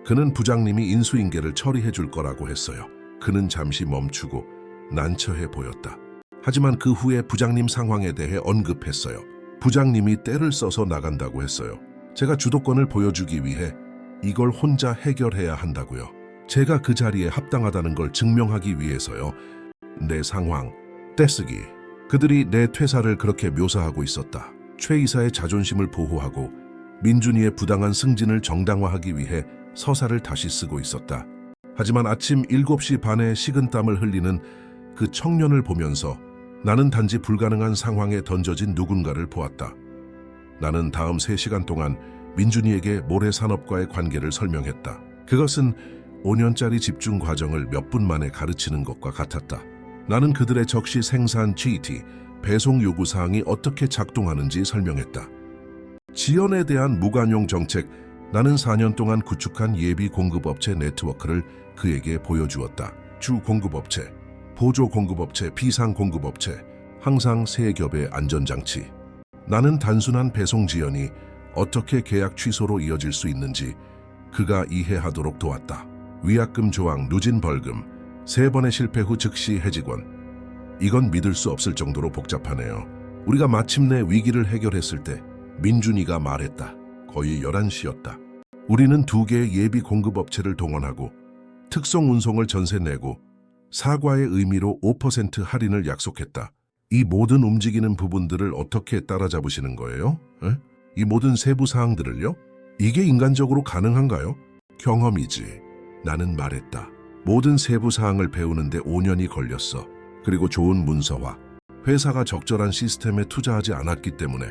그는 부장님이 인수인계를 처리해 줄 거라고 했어요. 그는 잠시 멈추고 난처해 보였다. 하지만 그 후에 부장님 상황에 대해 언급했어요. 부장님이 때를 써서 나간다고 했어요. 제가 주도권을 보여주기 위해 이걸 혼자 해결해야 한다고요. 제가 그 자리에 합당하다는 걸 증명하기 위해서요. 내 상황, 떼쓰기. 그들이 내 퇴사를 그렇게 묘사하고 있었다. 최 이사의 자존심을 보호하고 민준이의 부당한 승진을 정당화하기 위해 서사를 다시 쓰고 있었다. 하지만 아침 7시 반에 식은땀을 흘리는 그 청년을 보면서 나는 단지 불가능한 상황에 던져진 누군가를 보았다. 나는 다음 3시간 동안 민준이에게 모래산업과의 관계를 설명했다. 그것은 5년짜리 집중 과정을 몇 분 만에 가르치는 것과 같았다. 나는 그들의 적시 생산 GT, 배송 요구사항이 어떻게 작동하는지 설명했다. 지연에 대한 무관용 정책, 나는 4년 동안 구축한 예비 공급업체 네트워크를 그에게 보여주었다. 주 공급업체, 보조 공급업체, 비상 공급업체, 항상 3겹의 안전장치. 나는 단순한 배송 지연이 어떻게 계약 취소로 이어질 수 있는지 그가 이해하도록 도왔다. 위약금 조항, 누진 벌금, 3번의 실패 후 즉시 해직원. 이건 믿을 수 없을 정도로 복잡하네요. 우리가 마침내 위기를 해결했을 때 민준이가 말했다. 거의 11시였다. 우리는 2개의 예비 공급업체를 동원하고 특송 운송을 전세 내고 사과의 의미로 5% 할인을 약속했다. 이 모든 움직이는 부분들을 어떻게 따라잡으시는 거예요? 에? 이 모든 세부 사항들을요? 이게 인간적으로 가능한가요? 경험이지. 나는 말했다. 모든 세부 사항을 배우는데 5년이 걸렸어. 그리고 좋은 문서화. 회사가 적절한 시스템에 투자하지 않았기 때문에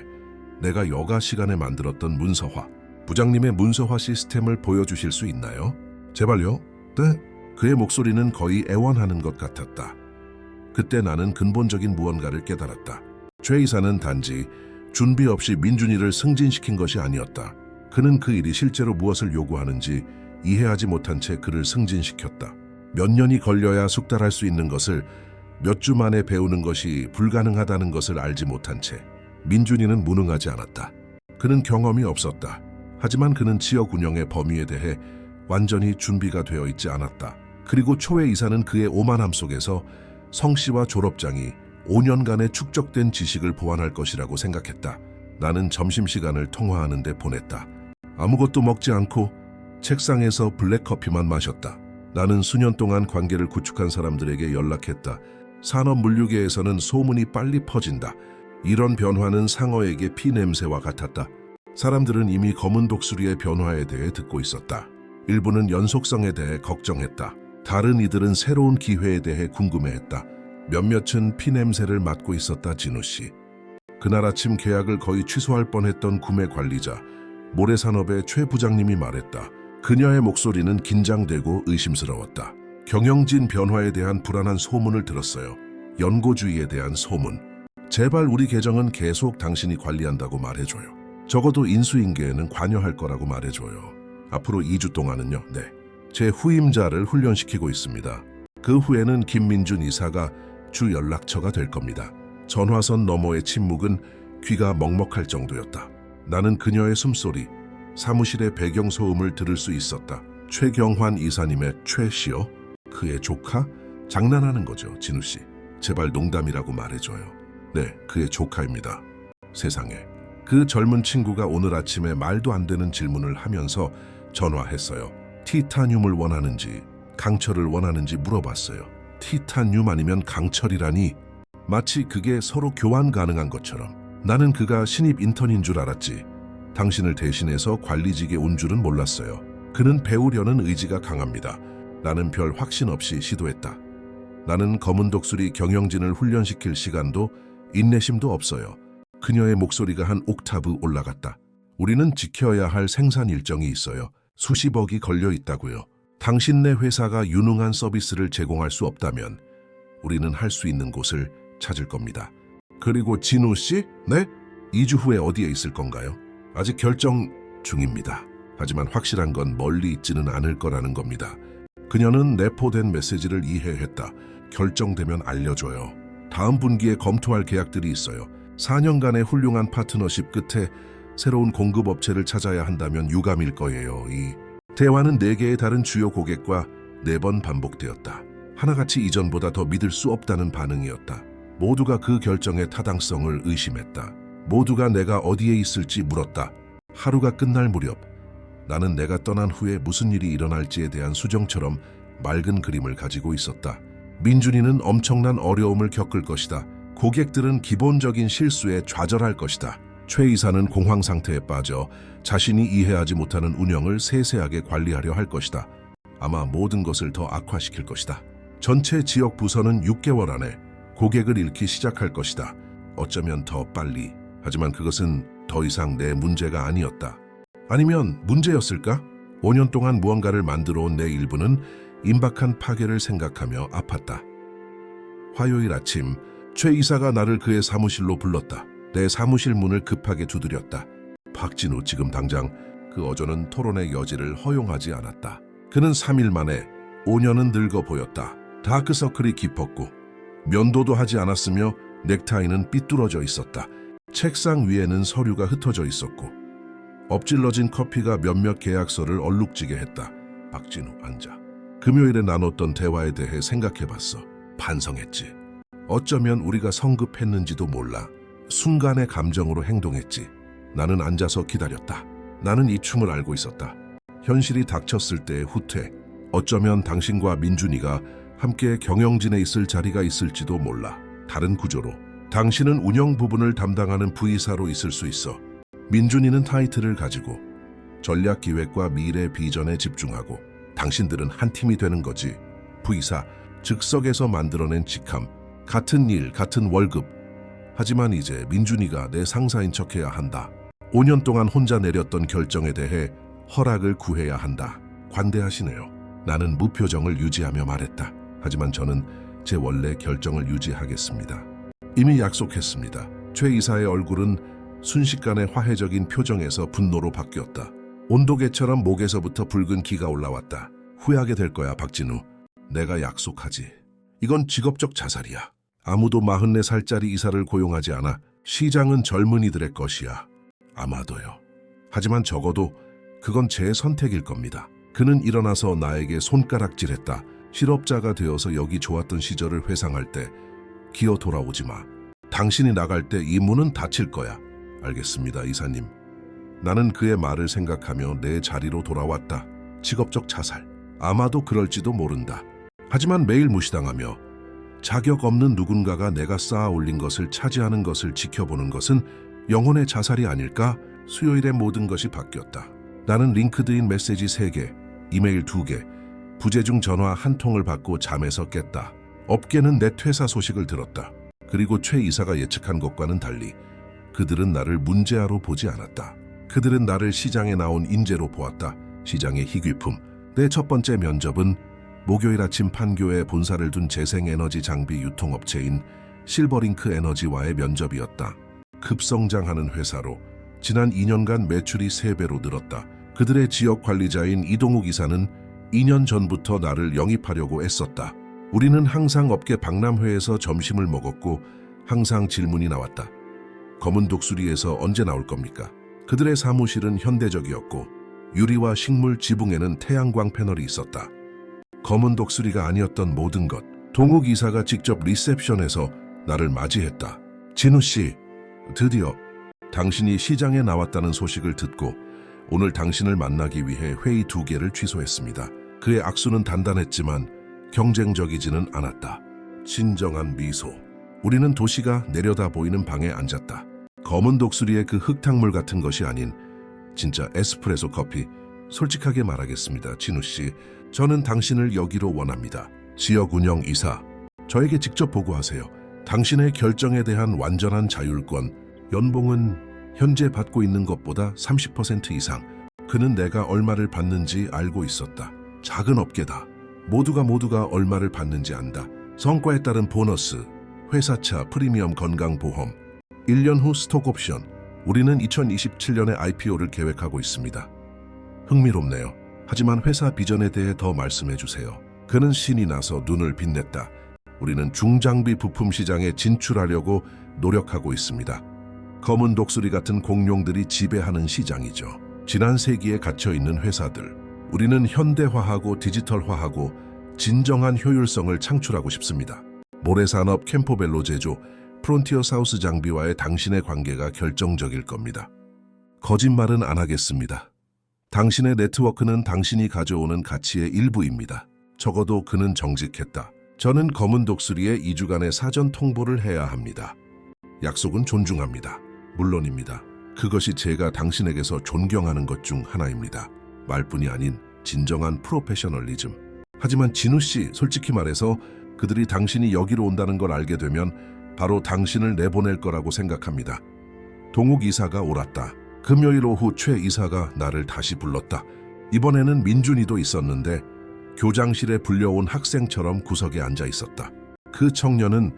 내가 여가 시간에 만들었던 문서화. 부장님의 문서화 시스템을 보여주실 수 있나요? 제발요. 네. 그의 목소리는 거의 애원하는 것 같았다. 그때 나는 근본적인 무언가를 깨달았다. 최 이사는 단지 준비 없이 민준이를 승진시킨 것이 아니었다. 그는 그 일이 실제로 무엇을 요구하는지 이해하지 못한 채 그를 승진시켰다. 몇 년이 걸려야 숙달할 수 있는 것을 몇 주 만에 배우는 것이 불가능하다는 것을 알지 못한 채 민준이는 무능하지 않았다. 그는 경험이 없었다. 하지만 그는 지역 운영의 범위에 대해 완전히 준비가 되어 있지 않았다. 그리고 초회 이사는 그의 오만함 속에서 성씨와 졸업장이 5년간의 축적된 지식을 보완할 것이라고 생각했다. 나는 점심시간을 통화하는 데 보냈다. 아무것도 먹지 않고 책상에서 블랙커피만 마셨다. 나는 수년 동안 관계를 구축한 사람들에게 연락했다. 산업 물류계에서는 소문이 빨리 퍼진다. 이런 변화는 상어에게 피 냄새와 같았다. 사람들은 이미 검은 독수리의 변화에 대해 듣고 있었다. 일부는 연속성에 대해 걱정했다. 다른 이들은 새로운 기회에 대해 궁금해했다. 몇몇은 피냄새를 맡고 있었다. 진우 씨. 그날 아침 계약을 거의 취소할 뻔했던 구매 관리자, 모래산업의 최 부장님이 말했다. 그녀의 목소리는 긴장되고 의심스러웠다. 경영진 변화에 대한 불안한 소문을 들었어요. 연고주의에 대한 소문. 제발 우리 계정은 계속 당신이 관리한다고 말해줘요. 적어도 인수인계에는 관여할 거라고 말해줘요. 앞으로 2주 동안은요. 네. 제 후임자를 훈련시키고 있습니다. 그 후에는 김민준 이사가 주 연락처가 될 겁니다. 전화선 너머의 침묵은 귀가 먹먹할 정도였다. 나는 그녀의 숨소리, 사무실의 배경소음을 들을 수 있었다. 최경환 이사님의 최 씨요? 그의 조카? 장난하는 거죠, 진우 씨. 제발 농담이라고 말해줘요. 네, 그의 조카입니다. 세상에. 그 젊은 친구가 오늘 아침에 말도 안 되는 질문을 하면서 전화했어요. 티타늄을 원하는지 강철을 원하는지 물어봤어요. 티타늄 아니면 강철이라니. 마치 그게 서로 교환 가능한 것처럼. 나는 그가 신입 인턴인 줄 알았지. 당신을 대신해서 관리직에 온 줄은 몰랐어요. 그는 배우려는 의지가 강합니다. 나는 별 확신 없이 시도했다. 나는 검은 독수리 경영진을 훈련시킬 시간도 인내심도 없어요. 그녀의 목소리가 한 옥타브 올라갔다. 우리는 지켜야 할 생산 일정이 있어요. 수십억이 걸려 있다고요. 당신네 회사가 유능한 서비스를 제공할 수 없다면 우리는 할 수 있는 곳을 찾을 겁니다. 그리고 진우 씨? 네? 2주 후에 어디에 있을 건가요? 아직 결정 중입니다. 하지만 확실한 건 멀리 있지는 않을 거라는 겁니다. 그녀는 내포된 메시지를 이해했다. 결정되면 알려줘요. 다음 분기에 검토할 계약들이 있어요. 4년간의 훌륭한 파트너십 끝에 새로운 공급업체를 찾아야 한다면 유감일 거예요. 이 대화는 4개의 다른 주요 고객과 4번 반복되었다. 하나같이 이전보다 더 믿을 수 없다는 반응이었다. 모두가 그 결정의 타당성을 의심했다. 모두가 내가 어디에 있을지 물었다. 하루가 끝날 무렵 나는 내가 떠난 후에 무슨 일이 일어날지에 대한 수정처럼 맑은 그림을 가지고 있었다. 민준이는 엄청난 어려움을 겪을 것이다. 고객들은 기본적인 실수에 좌절할 것이다. 최 이사는 공황 상태에 빠져 자신이 이해하지 못하는 운영을 세세하게 관리하려 할 것이다. 아마 모든 것을 더 악화시킬 것이다. 전체 지역 부서는 6개월 안에 고객을 잃기 시작할 것이다. 어쩌면 더 빨리. 하지만 그것은 더 이상 내 문제가 아니었다. 아니면 문제였을까? 5년 동안 무언가를 만들어 온 내 일부는 임박한 파괴를 생각하며 아팠다. 화요일 아침 최 이사가 나를 그의 사무실로 불렀다. 내 사무실 문을 급하게 두드렸다. 박진우, 지금 당장. 그 어조는 토론의 여지를 허용하지 않았다. 그는 3일 만에 5년은 늙어 보였다. 다크서클이 깊었고 면도도 하지 않았으며 넥타이는 삐뚤어져 있었다. 책상 위에는 서류가 흩어져 있었고 엎질러진 커피가 몇몇 계약서를 얼룩지게 했다. 박진우, 앉아. 금요일에 나눴던 대화에 대해 생각해봤어. 반성했지. 어쩌면 우리가 성급했는지도 몰라. 순간의 감정으로 행동했지. 나는 앉아서 기다렸다. 나는 이 춤을 알고 있었다. 현실이 닥쳤을 때의 후퇴. 어쩌면 당신과 민준이가 함께 경영진에 있을 자리가 있을지도 몰라. 다른 구조로. 당신은 운영 부분을 담당하는 부이사로 있을 수 있어. 민준이는 타이틀을 가지고 전략 기획과 미래 비전에 집중하고 당신들은 한 팀이 되는 거지. 부이사, 즉석에서 만들어낸 직함, 같은 일, 같은 월급. 하지만 이제 민준이가 내 상사인 척해야 한다. 5년 동안 혼자 내렸던 결정에 대해 허락을 구해야 한다. 관대하시네요. 나는 무표정을 유지하며 말했다. 하지만 저는 제 원래 결정을 유지하겠습니다. 이미 약속했습니다. 최 이사의 얼굴은 순식간에 화해적인 표정에서 분노로 바뀌었다. 온도계처럼 목에서부터 붉은 기가 올라왔다. 후회하게 될 거야, 박진우. 내가 약속하지. 이건 직업적 자살이야. 아무도 44살짜리 이사를 고용하지 않아. 시장은 젊은이들의 것이야. 아마도요. 하지만 적어도 그건 제 선택일 겁니다. 그는 일어나서 나에게 손가락질했다. 실업자가 되어서 여기 좋았던 시절을 회상할 때 기어 돌아오지 마. 당신이 나갈 때 이 문은 닫힐 거야. 알겠습니다, 이사님. 나는 그의 말을 생각하며 내 자리로 돌아왔다. 직업적 자살. 아마도 그럴지도 모른다. 하지만 매일 무시당하며 자격 없는 누군가가 내가 쌓아 올린 것을 차지하는 것을 지켜보는 것은 영혼의 자살이 아닐까? 수요일에 모든 것이 바뀌었다. 나는 링크드인 메시지 3개, 이메일 2개, 부재중 전화 1통을 받고 잠에서 깼다. 업계는 내 퇴사 소식을 들었다. 그리고 최 이사가 예측한 것과는 달리 그들은 나를 문제아로 보지 않았다. 그들은 나를 시장에 나온 인재로 보았다. 시장의 희귀품. 내 첫 번째 면접은 목요일 아침 판교에 본사를 둔 재생에너지 장비 유통업체인 실버링크 에너지와의 면접이었다. 급성장하는 회사로 지난 2년간 매출이 3배로 늘었다. 그들의 지역 관리자인 이동욱 이사는 2년 전부터 나를 영입하려고 애썼다. 우리는 항상 업계 박람회에서 점심을 먹었고 항상 질문이 나왔다. 검은 독수리에서 언제 나올 겁니까? 그들의 사무실은 현대적이었고 유리와 식물 지붕에는 태양광 패널이 있었다. 검은 독수리가 아니었던 모든 것. 동욱 이사가 직접 리셉션에서 나를 맞이했다. 진우 씨, 드디어 당신이 시장에 나왔다는 소식을 듣고 오늘 당신을 만나기 위해 회의 2개를 취소했습니다. 그의 악수는 단단했지만 경쟁적이지는 않았다. 진정한 미소. 우리는 도시가 내려다 보이는 방에 앉았다. 검은 독수리의 그 흙탕물 같은 것이 아닌 진짜 에스프레소 커피. 솔직하게 말하겠습니다, 진우 씨. 저는 당신을 여기로 원합니다. 지역 운영 이사. 저에게 직접 보고하세요. 당신의 결정에 대한 완전한 자율권. 연봉은 현재 받고 있는 것보다 30% 이상. 그는 내가 얼마를 받는지 알고 있었다. 작은 업계다. 모두가 얼마를 받는지 안다. 성과에 따른 보너스, 회사차, 프리미엄 건강보험, 1년 후 스톡 옵션. 우리는 2027년에 IPO를 계획하고 있습니다. 흥미롭네요. 하지만 회사 비전에 대해 더 말씀해 주세요. 그는 신이 나서 눈을 빛냈다. 우리는 중장비 부품 시장에 진출하려고 노력하고 있습니다. 검은 독수리 같은 공룡들이 지배하는 시장이죠. 지난 세기에 갇혀있는 회사들. 우리는 현대화하고 디지털화하고 진정한 효율성을 창출하고 싶습니다. 모래산업 캠포벨로 제조, 프론티어 사우스 장비와의 당신의 관계가 결정적일 겁니다. 거짓말은 안 하겠습니다. 당신의 네트워크는 당신이 가져오는 가치의 일부입니다. 적어도 그는 정직했다. 저는 검은 독수리에 2주간의 사전 통보를 해야 합니다. 약속은 존중합니다. 물론입니다. 그것이 제가 당신에게서 존경하는 것 중 하나입니다. 말뿐이 아닌 진정한 프로페셔널리즘. 하지만 진우 씨, 솔직히 말해서 그들이 당신이 여기로 온다는 걸 알게 되면 바로 당신을 내보낼 거라고 생각합니다. 동욱 이사가 옳았다. 금요일 오후 최 이사가 나를 다시 불렀다. 이번에는 민준이도 있었는데 교장실에 불려온 학생처럼 구석에 앉아 있었다. 그 청년은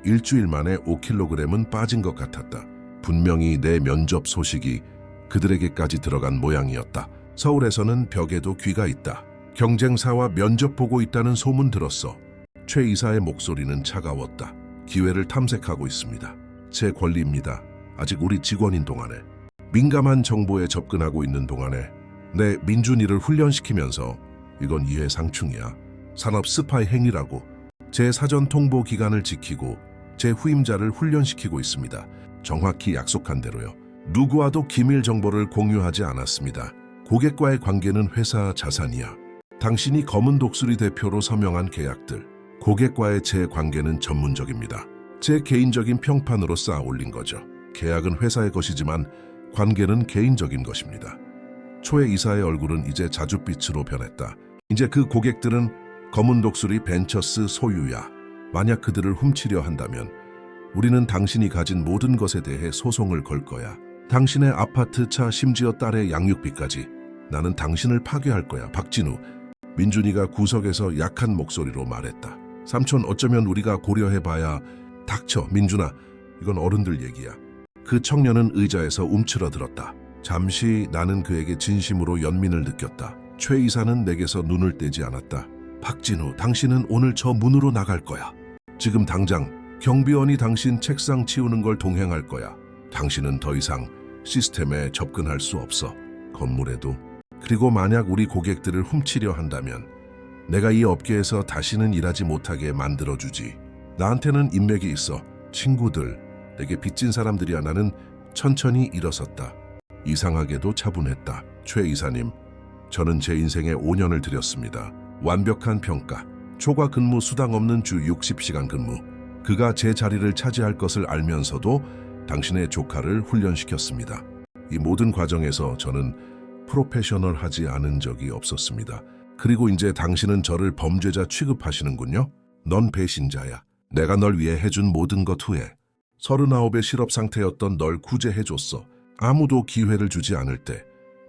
일주일 만에 5kg은 빠진 것 같았다. 분명히 내 면접 소식이 그들에게까지 들어간 모양이었다. 서울에서는 벽에도 귀가 있다. 경쟁사와 면접 보고 있다는 소문 들었어. 최 이사의 목소리는 차가웠다. 기회를 탐색하고 있습니다. 제 권리입니다. 아직 우리 직원인 동안에. 민감한 정보에 접근하고 있는 동안에 내 민준이를 훈련시키면서 이건 이해상충이야. 산업 스파이 행위라고. 제 사전 통보 기간을 지키고 제 후임자를 훈련시키고 있습니다. 정확히 약속한 대로요. 누구와도 기밀 정보를 공유하지 않았습니다. 고객과의 관계는 회사 자산이야. 당신이 검은 독수리 대표로 서명한 계약들, 고객과의 제 관계는 전문적입니다. 제 개인적인 평판으로 쌓아 올린 거죠. 계약은 회사의 것이지만 관계는 개인적인 것입니다. 초의 이사의 얼굴은 이제 자줏빛으로 변했다. 이제 그 고객들은 검은 독수리 벤처스 소유야. 만약 그들을 훔치려 한다면 우리는 당신이 가진 모든 것에 대해 소송을 걸 거야. 당신의 아파트, 차, 심지어 딸의 양육비까지. 나는 당신을 파괴할 거야. 박진우. 민준이가 구석에서 약한 목소리로 말했다. 삼촌, 어쩌면 우리가 고려해봐야. 닥쳐, 민준아. 이건 어른들 얘기야. 그 청년은 의자에서 움츠러들었다. 잠시 나는 그에게 진심으로 연민을 느꼈다. 최 이사는 내게서 눈을 떼지 않았다. 박진우, 당신은 오늘 저 문으로 나갈 거야. 지금 당장 경비원이 당신 책상 치우는 걸 동행할 거야. 당신은 더 이상 시스템에 접근할 수 없어. 건물에도. 그리고 만약 우리 고객들을 훔치려 한다면 내가 이 업계에서 다시는 일하지 못하게 만들어주지. 나한테는 인맥이 있어. 친구들, 내게 빚진 사람들이야. 나는 천천히 일어섰다. 이상하게도 차분했다. 최 이사님, 저는 제 인생에 5년을 들였습니다. 완벽한 평가, 초과 근무 수당 없는 주 60시간 근무. 그가 제 자리를 차지할 것을 알면서도 당신의 조카를 훈련시켰습니다. 이 모든 과정에서 저는 프로페셔널하지 않은 적이 없었습니다. 그리고 이제 당신은 저를 범죄자 취급하시는군요. 넌 배신자야. 내가 널 위해 해준 모든 것 후에 39의 실업 상태였던 널 구제해줬어. 아무도 기회를 주지 않을 때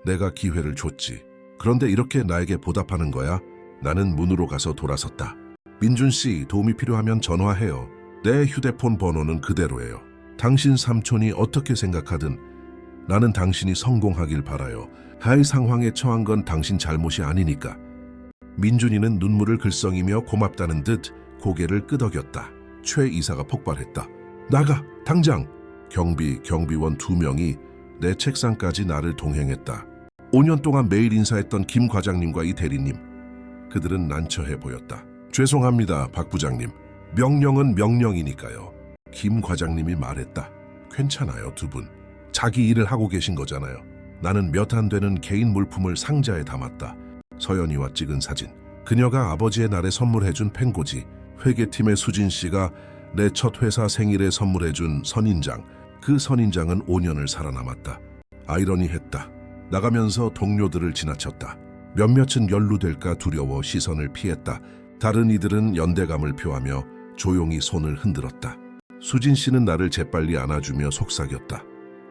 내가 기회를 줬지. 그런데 이렇게 나에게 보답하는 거야? 나는 문으로 가서 돌아섰다. 민준 씨, 도움이 필요하면 전화해요. 내 휴대폰 번호는 그대로예요. 당신 삼촌이 어떻게 생각하든 나는 당신이 성공하길 바라요. 하이 상황에 처한 건 당신 잘못이 아니니까. 민준이는 눈물을 글썽이며 고맙다는 듯 고개를 끄덕였다. 최 이사가 폭발했다. 나가! 당장! 경비원 2명이 내 책상까지 나를 동행했다. 5년 동안 매일 인사했던 김 과장님과 이 대리님. 그들은 난처해 보였다. 죄송합니다, 박 부장님. 명령은 명령이니까요. 김 과장님이 말했다. 괜찮아요, 두 분. 자기 일을 하고 계신 거잖아요. 나는 몇 안 되는 개인 물품을 상자에 담았다. 서연이와 찍은 사진. 그녀가 아버지의 날에 선물해준 펜고지. 회계팀의 수진 씨가 내 첫 회사 생일에 선물해준 선인장. 그 선인장은 5년을 살아남았다. 아이러니했다. 나가면서 동료들을 지나쳤다. 몇몇은 연루될까 두려워 시선을 피했다. 다른 이들은 연대감을 표하며 조용히 손을 흔들었다. 수진 씨는 나를 재빨리 안아주며 속삭였다.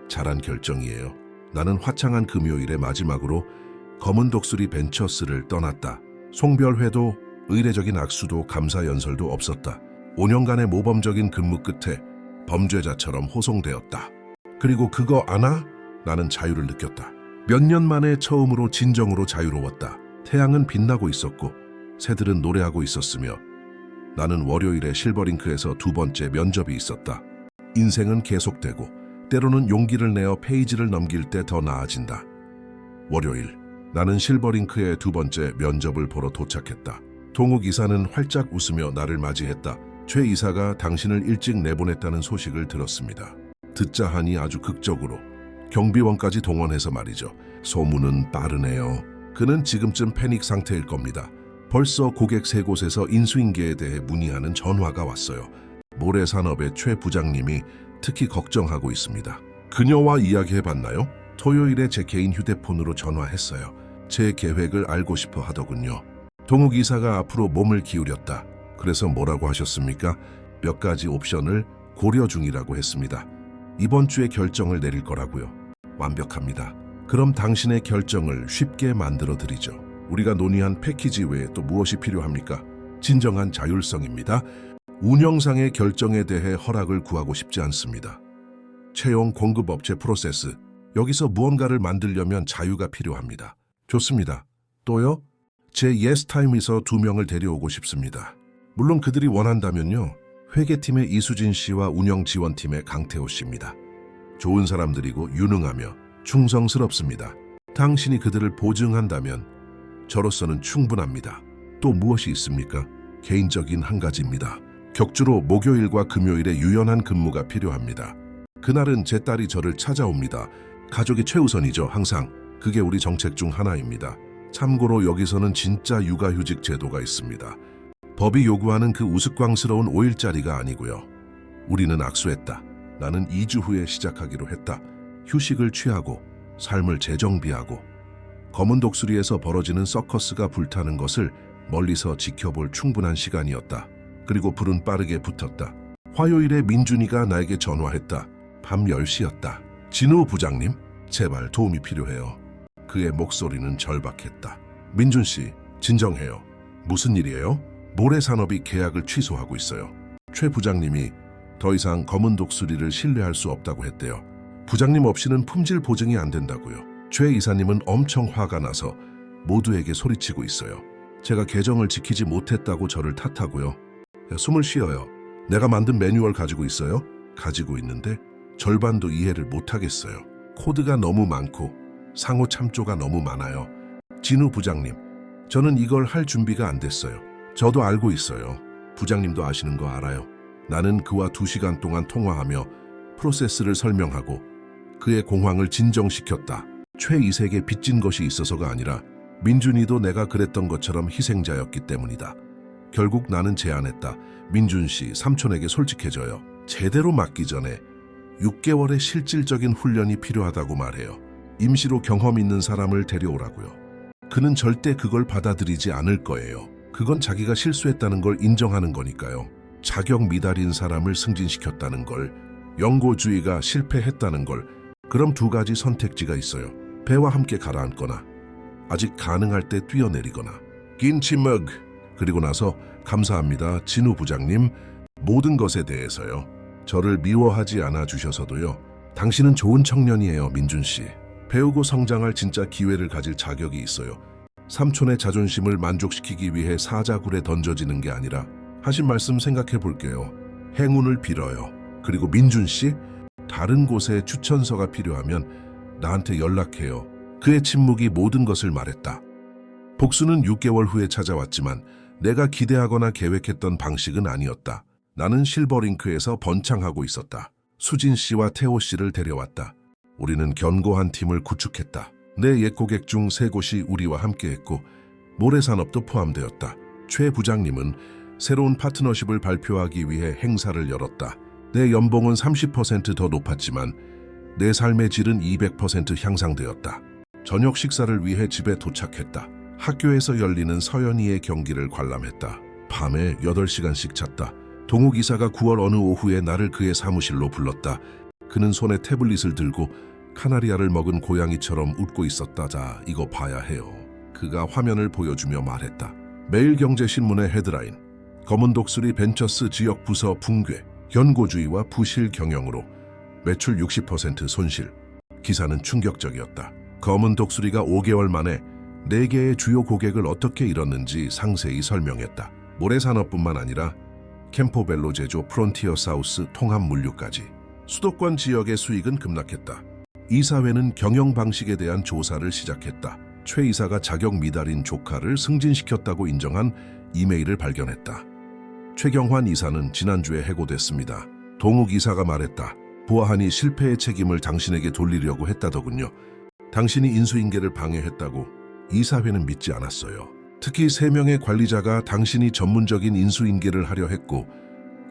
잘한 결정이에요. 나는 화창한 금요일의 마지막으로 검은 독수리 벤처스를 떠났다. 송별회도 의례적인 악수도 감사 연설도 없었다. 5년간의 모범적인 근무 끝에 범죄자처럼 호송되었다. 그리고 그거 아나? 나는 자유를 느꼈다. 몇 년 만에 처음으로 진정으로 자유로웠다. 태양은 빛나고 있었고 새들은 노래하고 있었으며 나는 월요일에 실버링크에서 2번째 면접이 있었다. 인생은 계속되고 때로는 용기를 내어 페이지를 넘길 때 더 나아진다. 월요일, 나는 실버링크의 2번째 면접을 보러 도착했다. 동욱 이사는 활짝 웃으며 나를 맞이했다. 최 이사가 당신을 일찍 내보냈다는 소식을 들었습니다. 듣자 하니 아주 극적으로. 경비원까지 동원해서 말이죠. 소문은 빠르네요. 그는 지금쯤 패닉 상태일 겁니다. 벌써 고객 3곳에서 인수인계에 대해 문의하는 전화가 왔어요. 모래산업의 최 부장님이 특히 걱정하고 있습니다. 그녀와 이야기해봤나요? 토요일에 제 개인 휴대폰으로 전화했어요. 제 계획을 알고 싶어 하더군요. 동욱 이사가 앞으로 몸을 기울였다. 그래서 뭐라고 하셨습니까? 몇 가지 옵션을 고려 중이라고 했습니다. 이번 주에 결정을 내릴 거라고요. 완벽합니다. 그럼 당신의 결정을 쉽게 만들어 드리죠. 우리가 논의한 패키지 외에 또 무엇이 필요합니까? 진정한 자율성입니다. 운영상의 결정에 대해 허락을 구하고 싶지 않습니다. 채용 공급업체 프로세스. 여기서 무언가를 만들려면 자유가 필요합니다. 좋습니다. 또요? 제 예스타임에서 2명을 데려오고 싶습니다. 물론 그들이 원한다면요. 회계팀의 이수진 씨와 운영지원팀의 강태호 씨입니다. 좋은 사람들이고 유능하며 충성스럽습니다. 당신이 그들을 보증한다면 저로서는 충분합니다. 또 무엇이 있습니까? 개인적인 한 가지입니다. 격주로 목요일과 금요일에 유연한 근무가 필요합니다. 그날은 제 딸이 저를 찾아옵니다. 가족이 최우선이죠, 항상. 그게 우리 정책 중 하나입니다. 참고로 여기서는 진짜 육아휴직 제도가 있습니다. 법이 요구하는 그 우스꽝스러운 5일짜리가 아니고요. 우리는 악수했다. 나는 2주 후에 시작하기로 했다. 휴식을 취하고 삶을 재정비하고 검은 독수리에서 벌어지는 서커스가 불타는 것을 멀리서 지켜볼 충분한 시간이었다. 그리고 불은 빠르게 붙었다. 화요일에 민준이가 나에게 전화했다. 밤 10시였다. 진우 부장님, 제발 도움이 필요해요. 그의 목소리는 절박했다. 민준 씨, 진정해요. 무슨 일이에요? 모래산업이 계약을 취소하고 있어요. 최 부장님이 더 이상 검은 독수리를 신뢰할 수 없다고 했대요. 부장님 없이는 품질 보증이 안 된다고요. 최 이사님은 엄청 화가 나서 모두에게 소리치고 있어요. 제가 계정을 지키지 못했다고 저를 탓하고요. 숨을 쉬어요. 내가 만든 매뉴얼 가지고 있어요? 가지고 있는데 절반도 이해를 못하겠어요. 코드가 너무 많고 상호 참조가 너무 많아요. 진우 부장님, 저는 이걸 할 준비가 안 됐어요. 저도 알고 있어요. 부장님도 아시는 거 알아요. 나는 그와 2시간 동안 통화하며 프로세스를 설명하고 그의 공황을 진정시켰다. 최 이색에 빚진 것이 있어서가 아니라 민준이도 내가 그랬던 것처럼 희생자였기 때문이다. 결국 나는 제안했다. 민준 씨, 삼촌에게 솔직해져요. 제대로 맡기 전에 6개월의 실질적인 훈련이 필요하다고 말해요. 임시로 경험 있는 사람을 데려오라고요. 그는 절대 그걸 받아들이지 않을 거예요. 그건 자기가 실수했다는 걸 인정하는 거니까요. 자격 미달인 사람을 승진시켰다는 걸, 영고주의가 실패했다는 걸. 그럼 2가지 선택지가 있어요. 배와 함께 가라앉거나 아직 가능할 때 뛰어내리거나. 긴 침묵. 그리고 나서 감사합니다, 진우 부장님. 모든 것에 대해서요. 저를 미워하지 않아 주셔서도요. 당신은 좋은 청년이에요, 민준 씨. 배우고 성장할 진짜 기회를 가질 자격이 있어요. 삼촌의 자존심을 만족시키기 위해 사자굴에 던져지는 게 아니라 하신 말씀 생각해 볼게요. 행운을 빌어요. 그리고 민준 씨, 다른 곳에 추천서가 필요하면 나한테 연락해요. 그의 침묵이 모든 것을 말했다. 복수는 6개월 후에 찾아왔지만 내가 기대하거나 계획했던 방식은 아니었다. 나는 실버링크에서 번창하고 있었다. 수진 씨와 태호 씨를 데려왔다. 우리는 견고한 팀을 구축했다. 내 옛 고객 중 3곳이 우리와 함께했고 모래산업도 포함되었다. 최 부장님은 새로운 파트너십을 발표하기 위해 행사를 열었다. 내 연봉은 30% 더 높았지만 내 삶의 질은 200% 향상되었다. 저녁 식사를 위해 집에 도착했다. 학교에서 열리는 서연이의 경기를 관람했다. 밤에 8시간씩 잤다. 동욱 이사가 9월 어느 오후에 나를 그의 사무실로 불렀다. 그는 손에 태블릿을 들고 카나리아를 먹은 고양이처럼 웃고 있었다. 자, 이거 봐야 해요. 그가 화면을 보여주며 말했다. 매일경제신문의 헤드라인. 검은 독수리 벤처스 지역 부서 붕괴. 연고주의와 부실 경영으로 매출 60% 손실. 기사는 충격적이었다. 검은 독수리가 5개월 만에 4개의 주요 고객을 어떻게 잃었는지 상세히 설명했다. 모래산업뿐만 아니라 캠포벨로 제조, 프론티어 사우스, 통합물류까지. 수도권 지역의 수익은 급락했다. 이사회는 경영 방식에 대한 조사를 시작했다. 최 이사가 자격 미달인 조카를 승진시켰다고 인정한 이메일을 발견했다. 최경환 이사는 지난주에 해고됐습니다. 동욱 이사가 말했다. 보아하니 실패의 책임을 당신에게 돌리려고 했다더군요. 당신이 인수인계를 방해했다고 이사회는 믿지 않았어요. 특히 3명의 관리자가 당신이 전문적인 인수인계를 하려 했고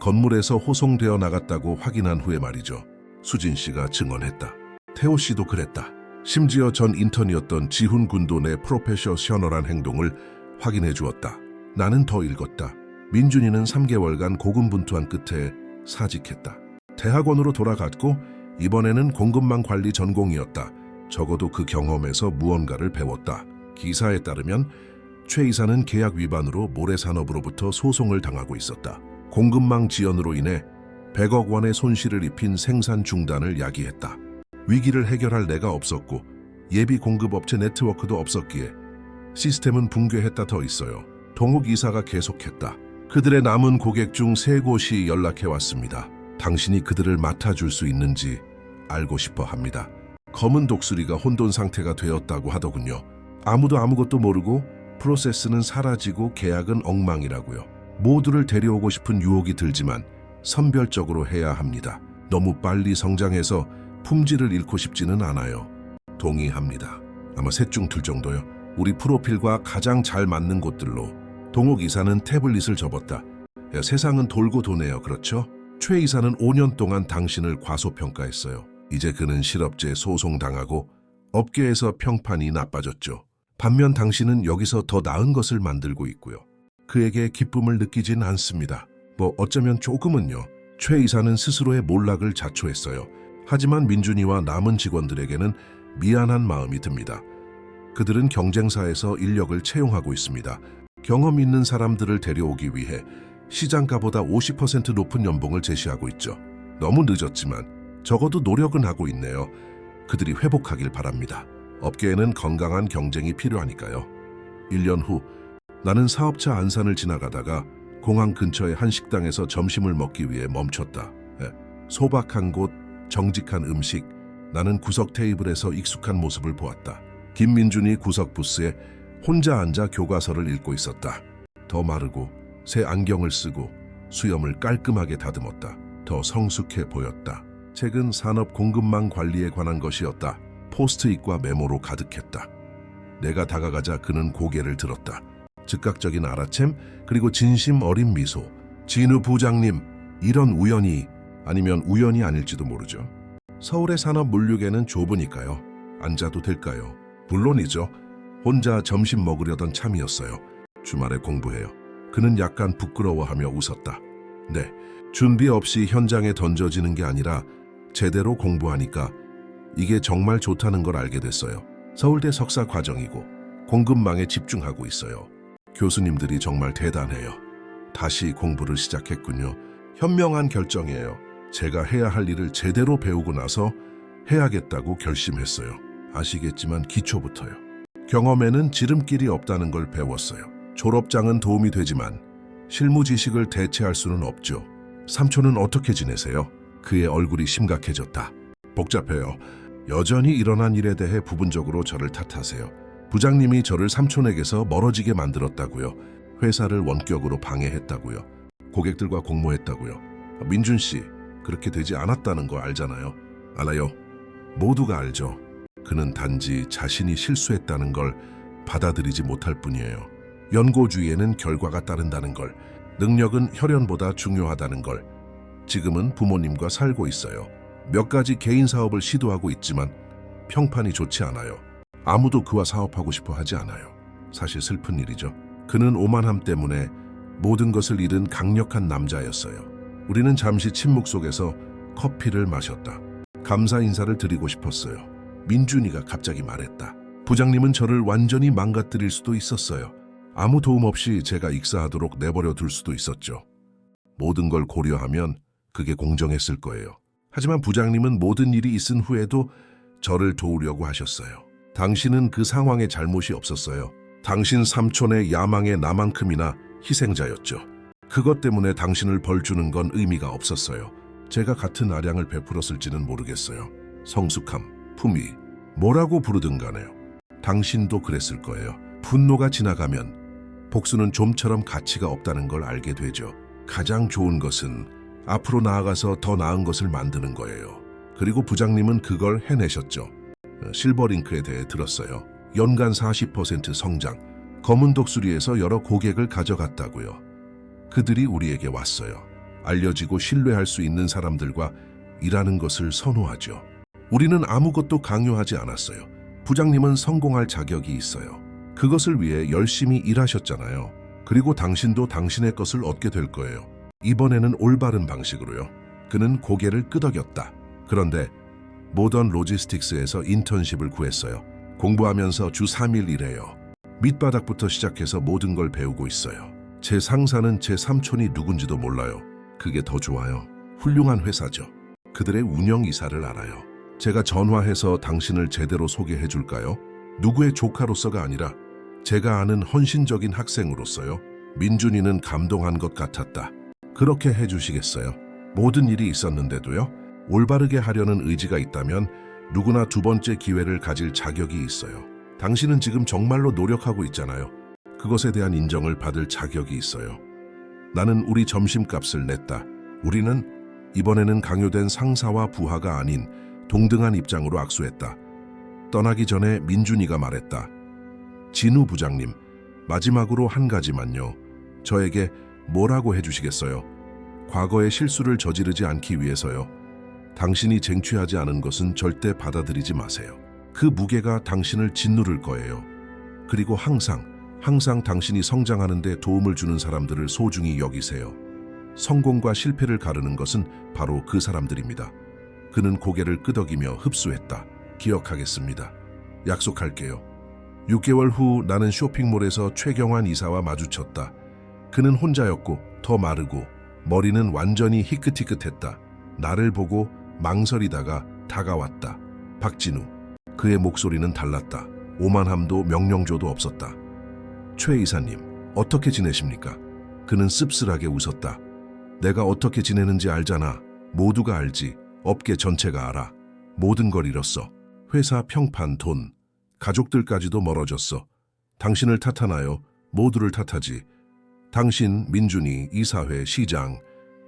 건물에서 호송되어 나갔다고 확인한 후에 말이죠. 수진 씨가 증언했다. 태호 씨도 그랬다. 심지어 전 인턴이었던 지훈 군도 내 프로페셔널한 행동을 확인해 주었다. 나는 더 읽었다. 민준이는 3개월간 고군분투한 끝에 사직했다. 대학원으로 돌아갔고 이번에는 공급망 관리 전공이었다. 적어도 그 경험에서 무언가를 배웠다. 기사에 따르면 최 이사는 계약 위반으로 모래산업으로부터 소송을 당하고 있었다. 공급망 지연으로 인해 100억 원의 손실을 입힌 생산 중단을 야기했다. 위기를 해결할 내가 없었고 예비 공급업체 네트워크도 없었기에 시스템은 붕괴했다. 더 있어요. 동욱 이사가 계속했다. 그들의 남은 고객 중 3곳이 연락해왔습니다. 당신이 그들을 맡아줄 수 있는지 알고 싶어 합니다. 검은 독수리가 혼돈 상태가 되었다고 하더군요. 아무도 아무것도 모르고 프로세스는 사라지고 계약은 엉망이라고요. 모두를 데려오고 싶은 유혹이 들지만 선별적으로 해야 합니다. 너무 빨리 성장해서 품질을 잃고 싶지는 않아요. 동의합니다. 아마 셋 중 둘 정도요. 우리 프로필과 가장 잘 맞는 곳들로. 동욱 이사는 태블릿을 접었다. 야, 세상은 돌고 도네요. 그렇죠? 최 이사는 5년 동안 당신을 과소평가했어요. 이제 그는 실업죄 소송당하고 업계에서 평판이 나빠졌죠. 반면 당신은 여기서 더 나은 것을 만들고 있고요. 그에게 기쁨을 느끼진 않습니다. 뭐 어쩌면 조금은요. 최 이사는 스스로의 몰락을 자초했어요. 하지만 민준이와 남은 직원들에게는 미안한 마음이 듭니다. 그들은 경쟁사에서 인력을 채용하고 있습니다. 경험 있는 사람들을 데려오기 위해 시장가보다 50% 높은 연봉을 제시하고 있죠. 너무 늦었지만 적어도 노력은 하고 있네요. 그들이 회복하길 바랍니다. 업계에는 건강한 경쟁이 필요하니까요. 1년 후 나는 사업차 안산을 지나가다가 공항 근처의 한 식당에서 점심을 먹기 위해 멈췄다. 소박한 곳, 정직한 음식, 나는 구석 테이블에서 익숙한 모습을 보았다. 김민준이 구석 부스에 혼자 앉아 교과서를 읽고 있었다. 더 마르고 새 안경을 쓰고 수염을 깔끔하게 다듬었다. 더 성숙해 보였다. 책은 산업 공급망 관리에 관한 것이었다. 포스트잇과 메모로 가득했다. 내가 다가가자 그는 고개를 들었다. 즉각적인 알아챔 그리고 진심 어린 미소. 진우 부장님, 이런 우연이 아니면 우연이 아닐지도 모르죠. 서울의 산업 물류계는 좁으니까요. 앉아도 될까요? 물론이죠. 혼자 점심 먹으려던 참이었어요. 주말에 공부해요. 그는 약간 부끄러워하며 웃었다. 네, 준비 없이 현장에 던져지는 게 아니라 제대로 공부하니까 이게 정말 좋다는 걸 알게 됐어요. 서울대 석사 과정이고 공급망에 집중하고 있어요. 교수님들이 정말 대단해요. 다시 공부를 시작했군요. 현명한 결정이에요. 제가 해야 할 일을 제대로 배우고 나서 해야겠다고 결심했어요. 아시겠지만 기초부터요. 경험에는 지름길이 없다는 걸 배웠어요. 졸업장은 도움이 되지만 실무 지식을 대체할 수는 없죠. 삼촌은 어떻게 지내세요? 그의 얼굴이 심각해졌다. 복잡해요. 여전히 일어난 일에 대해 부분적으로 저를 탓하세요. 부장님이 저를 삼촌에게서 멀어지게 만들었다고요. 회사를 원격으로 방해했다고요. 고객들과 공모했다고요. 민준 씨, 그렇게 되지 않았다는 거 알잖아요. 알아요. 모두가 알죠. 그는 단지 자신이 실수했다는 걸 받아들이지 못할 뿐이에요. 연고주의에는 결과가 따른다는 걸, 능력은 혈연보다 중요하다는 걸. 지금은 부모님과 살고 있어요. 몇 가지 개인 사업을 시도하고 있지만 평판이 좋지 않아요. 아무도 그와 사업하고 싶어 하지 않아요. 사실 슬픈 일이죠. 그는 오만함 때문에 모든 것을 잃은 강력한 남자였어요. 우리는 잠시 침묵 속에서 커피를 마셨다. 감사 인사를 드리고 싶었어요. 민준이가 갑자기 말했다. 부장님은 저를 완전히 망가뜨릴 수도 있었어요. 아무 도움 없이 제가 익사하도록 내버려 둘 수도 있었죠. 모든 걸 고려하면 그게 공정했을 거예요. 하지만 부장님은 모든 일이 있은 후에도 저를 도우려고 하셨어요. 당신은 그 상황에 잘못이 없었어요. 당신 삼촌의 야망에 나만큼이나 희생자였죠. 그것 때문에 당신을 벌주는 건 의미가 없었어요. 제가 같은 아량을 베풀었을지는 모르겠어요. 성숙함, 품위, 뭐라고 부르든 간에요. 당신도 그랬을 거예요. 분노가 지나가면 복수는 좀처럼 가치가 없다는 걸 알게 되죠. 가장 좋은 것은 앞으로 나아가서 더 나은 것을 만드는 거예요. 그리고 부장님은 그걸 해내셨죠. 실버링크에 대해 들었어요. 연간 40% 성장, 검은 독수리에서 여러 고객을 가져갔다고요. 그들이 우리에게 왔어요. 알려지고 신뢰할 수 있는 사람들과 일하는 것을 선호하죠. 우리는 아무것도 강요하지 않았어요. 부장님은 성공할 자격이 있어요. 그것을 위해 열심히 일하셨잖아요. 그리고 당신도 당신의 것을 얻게 될 거예요. 이번에는 올바른 방식으로요. 그는 고개를 끄덕였다. 그런데 모던 로지스틱스에서 인턴십을 구했어요. 공부하면서 주 3일 일해요. 밑바닥부터 시작해서 모든 걸 배우고 있어요. 제 상사는 제 삼촌이 누군지도 몰라요. 그게 더 좋아요. 훌륭한 회사죠. 그들의 운영 이사를 알아요. 제가 전화해서 당신을 제대로 소개해 줄까요? 누구의 조카로서가 아니라 제가 아는 헌신적인 학생으로서요. 민준이는 감동한 것 같았다. 그렇게 해주시겠어요? 모든 일이 있었는데도요. 올바르게 하려는 의지가 있다면 누구나 두 번째 기회를 가질 자격이 있어요. 당신은 지금 정말로 노력하고 있잖아요. 그것에 대한 인정을 받을 자격이 있어요. 나는 우리 점심값을 냈다. 우리는 이번에는 강요된 상사와 부하가 아닌 동등한 입장으로 악수했다. 떠나기 전에 민준이가 말했다. 진우 부장님, 마지막으로 한 가지만요. 저에게 뭐라고 해주시겠어요? 과거의 실수를 저지르지 않기 위해서요. 당신이 쟁취하지 않은 것은 절대 받아들이지 마세요. 그 무게가 당신을 짓누를 거예요. 그리고 항상 당신이 성장하는 데 도움을 주는 사람들을 소중히 여기세요. 성공과 실패를 가르는 것은 바로 그 사람들입니다. 그는 고개를 끄덕이며 흡수했다. 기억하겠습니다. 약속할게요. 6개월 후 나는 쇼핑몰에서 최경환 이사와 마주쳤다. 그는 혼자였고 더 마르고 머리는 완전히 희끗희끗했다. 나를 보고 망설이다가 다가왔다. 박진우. 그의 목소리는 달랐다. 오만함도 명령조도 없었다. 최 이사님, 어떻게 지내십니까? 그는 씁쓸하게 웃었다. 내가 어떻게 지내는지 알잖아. 모두가 알지. 업계 전체가 알아. 모든 걸 잃었어. 회사 평판, 돈, 가족들까지도 멀어졌어. 당신을 탓하나요? 모두를 탓하지. 당신, 민준이, 이사회, 시장.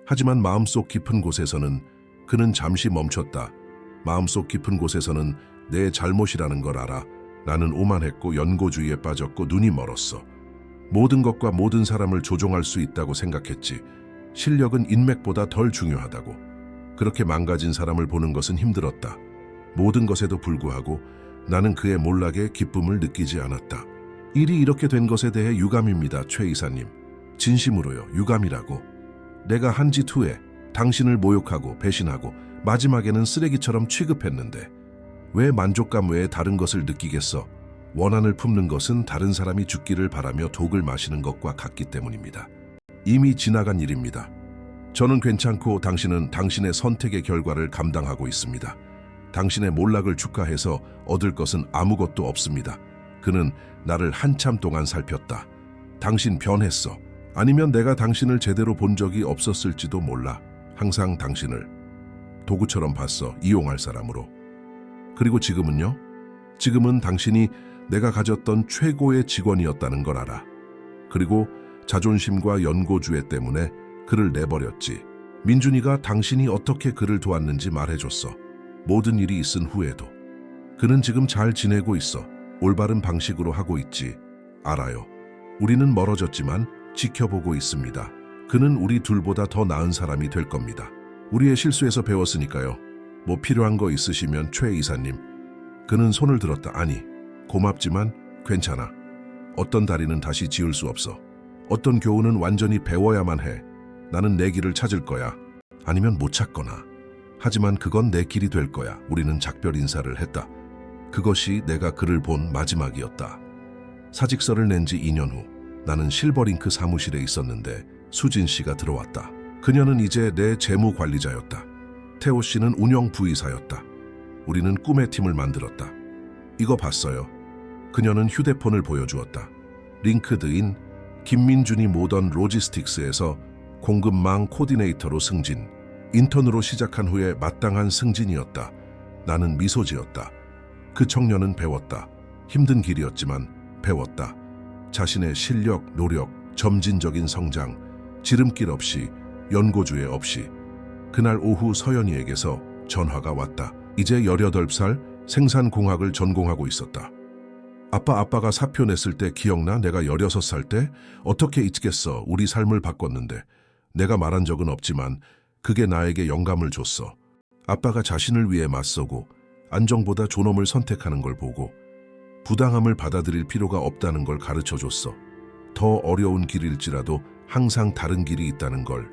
하지만 마음속 깊은 곳에서는 그는 잠시 멈췄다. 마음속 깊은 곳에서는 내 잘못이라는 걸 알아. 나는 오만했고 연고주의에 빠졌고 눈이 멀었어. 모든 것과 모든 사람을 조종할 수 있다고 생각했지. 실력은 인맥보다 덜 중요하다고. 그렇게 망가진 사람을 보는 것은 힘들었다. 모든 것에도 불구하고 나는 그의 몰락에 기쁨을 느끼지 않았다. 일이 이렇게 된 것에 대해 유감입니다, 최 이사님. 진심으로요, 유감이라고. 내가 한 짓 후에 당신을 모욕하고 배신하고 마지막에는 쓰레기처럼 취급했는데 왜 만족감 외에 다른 것을 느끼겠어? 원한을 품는 것은 다른 사람이 죽기를 바라며 독을 마시는 것과 같기 때문입니다. 이미 지나간 일입니다. 저는 괜찮고 당신은 당신의 선택의 결과를 감당하고 있습니다. 당신의 몰락을 축하해서 얻을 것은 아무것도 없습니다. 그는 나를 한참 동안 살폈다. 당신 변했어. 아니면 내가 당신을 제대로 본 적이 없었을지도 몰라. 항상 당신을 도구처럼 봤어. 이용할 사람으로. 그리고 지금은요? 지금은 당신이 내가 가졌던 최고의 직원이었다는 걸 알아. 그리고 자존심과 연고주의 때문에 그를 내버렸지. 민준이가 당신이 어떻게 그를 도왔는지 말해줬어. 모든 일이 있은 후에도. 그는 지금 잘 지내고 있어. 올바른 방식으로 하고 있지. 알아요. 우리는 멀어졌지만 지켜보고 있습니다. 그는 우리 둘보다 더 나은 사람이 될 겁니다. 우리의 실수에서 배웠으니까요. 뭐 필요한 거 있으시면 최 이사님. 그는 손을 들었다. 아니, 고맙지만 괜찮아. 어떤 다리는 다시 지을 수 없어. 어떤 교훈은 완전히 배워야만 해. 나는 내 길을 찾을 거야. 아니면 못 찾거나. 하지만 그건 내 길이 될 거야. 우리는 작별 인사를 했다. 그것이 내가 그를 본 마지막이었다. 사직서를 낸 지 2년 후 나는 실버링크 사무실에 있었는데 수진 씨가 들어왔다. 그녀는 이제 내 재무 관리자였다. 태호 씨는 운영 부이사였다. 우리는 꿈의 팀을 만들었다. 이거 봤어요. 그녀는 휴대폰을 보여주었다. 링크드인 김민준이 모던 로지스틱스에서 공급망 코디네이터로 승진. 인턴으로 시작한 후에 마땅한 승진이었다. 나는 미소 지었다. 그 청년은 배웠다. 힘든 길이었지만 배웠다. 자신의 실력, 노력, 점진적인 성장, 지름길 없이, 연고주의 없이. 그날 오후 서연이에게서 전화가 왔다. 이제 18살 생산공학을 전공하고 있었다. 아빠가 사표 냈을 때 기억나? 내가 16살 때? 어떻게 잊겠어. 우리 삶을 바꿨는데. 내가 말한 적은 없지만 그게 나에게 영감을 줬어. 아빠가 자신을 위해 맞서고 안정보다 존엄을 선택하는 걸 보고 부당함을 받아들일 필요가 없다는 걸 가르쳐줬어. 더 어려운 길일지라도 항상 다른 길이 있다는 걸.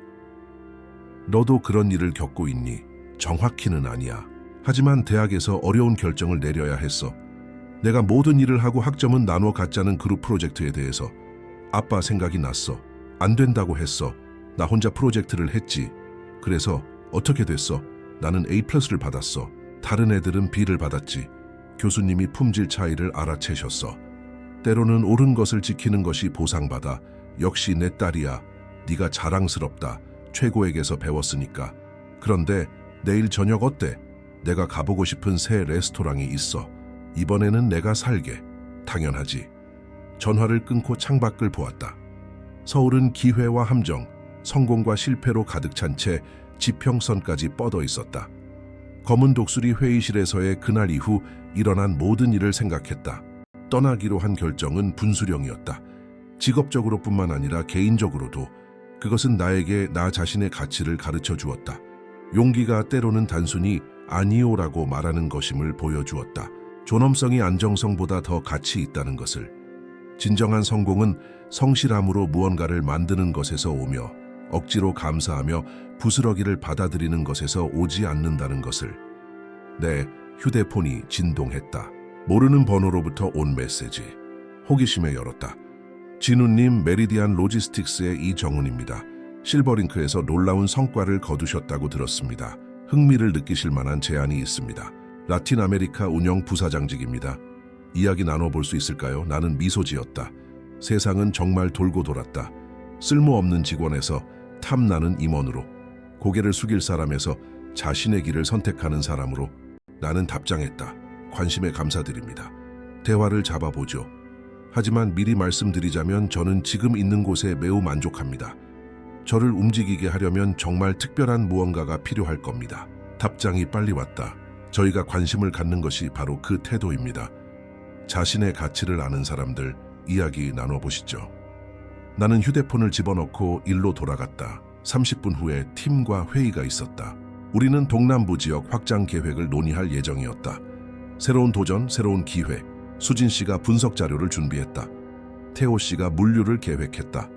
너도 그런 일을 겪고 있니? 정확히는 아니야. 하지만 대학에서 어려운 결정을 내려야 했어. 내가 모든 일을 하고 학점은 나눠 갖자는 그룹 프로젝트에 대해서 아빠 생각이 났어. 안 된다고 했어. 나 혼자 프로젝트를 했지. 그래서 어떻게 됐어? 나는 A+를 받았어. 다른 애들은 B를 받았지. 교수님이 품질 차이를 알아채셨어. 때로는 옳은 것을 지키는 것이 보상받아. 역시 내 딸이야. 네가 자랑스럽다. 최고에게서 배웠으니까. 그런데 내일 저녁 어때? 내가 가보고 싶은 새 레스토랑이 있어. 이번에는 내가 살게. 당연하지. 전화를 끊고 창밖을 보았다. 서울은 기회와 함정, 성공과 실패로 가득 찬 채 지평선까지 뻗어 있었다. 검은 독수리 회의실에서의 그날 이후 일어난 모든 일을 생각했다. 떠나기로 한 결정은 분수령이었다. 직업적으로뿐만 아니라 개인적으로도 그것은 나에게 나 자신의 가치를 가르쳐 주었다. 용기가 때로는 단순히 아니오라고 말하는 것임을 보여주었다. 존엄성이 안정성보다 더 가치 있다는 것을. 진정한 성공은 성실함으로 무언가를 만드는 것에서 오며 억지로 감사하며 부스러기를 받아들이는 것에서 오지 않는다는 것을. 내 휴대폰이 진동했다. 모르는 번호로부터 온 메시지. 호기심에 열었다. 진우님, 메리디안 로지스틱스의 이정훈입니다. 실버링크에서 놀라운 성과를 거두셨다고 들었습니다. 흥미를 느끼실 만한 제안이 있습니다. 라틴 아메리카 운영 부사장직입니다. 이야기 나눠볼 수 있을까요? 나는 미소 지었다. 세상은 정말 돌고 돌았다. 쓸모없는 직원에서 탐나는 임원으로, 고개를 숙일 사람에서 자신의 길을 선택하는 사람으로 나는 답장했다. 관심에 감사드립니다. 대화를 잡아보죠. 하지만 미리 말씀드리자면 저는 지금 있는 곳에 매우 만족합니다. 저를 움직이게 하려면 정말 특별한 무언가가 필요할 겁니다. 답장이 빨리 왔다. 저희가 관심을 갖는 것이 바로 그 태도입니다. 자신의 가치를 아는 사람들, 이야기 나눠보시죠. 나는 휴대폰을 집어넣고 일로 돌아갔다. 30분 후에 팀과 회의가 있었다. 우리는 동남부 지역 확장 계획을 논의할 예정이었다. 새로운 도전, 새로운 기회. 수진 씨가 분석 자료를 준비했다. 태호 씨가 물류를 계획했다.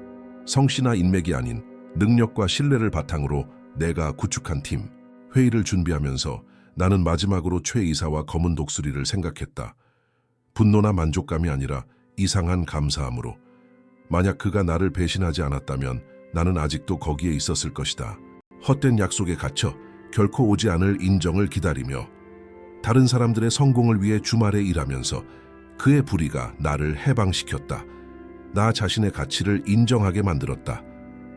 성씨나 인맥이 아닌 능력과 신뢰를 바탕으로 내가 구축한 팀. 회의를 준비하면서 나는 마지막으로 최 이사와 검은 독수리를 생각했다. 분노나 만족감이 아니라 이상한 감사함으로. 만약 그가 나를 배신하지 않았다면 나는 아직도 거기에 있었을 것이다. 헛된 약속에 갇혀 결코 오지 않을 인정을 기다리며 다른 사람들의 성공을 위해 주말에 일하면서 그의 불의가 나를 해방시켰다. 나 자신의 가치를 인정하게 만들었다.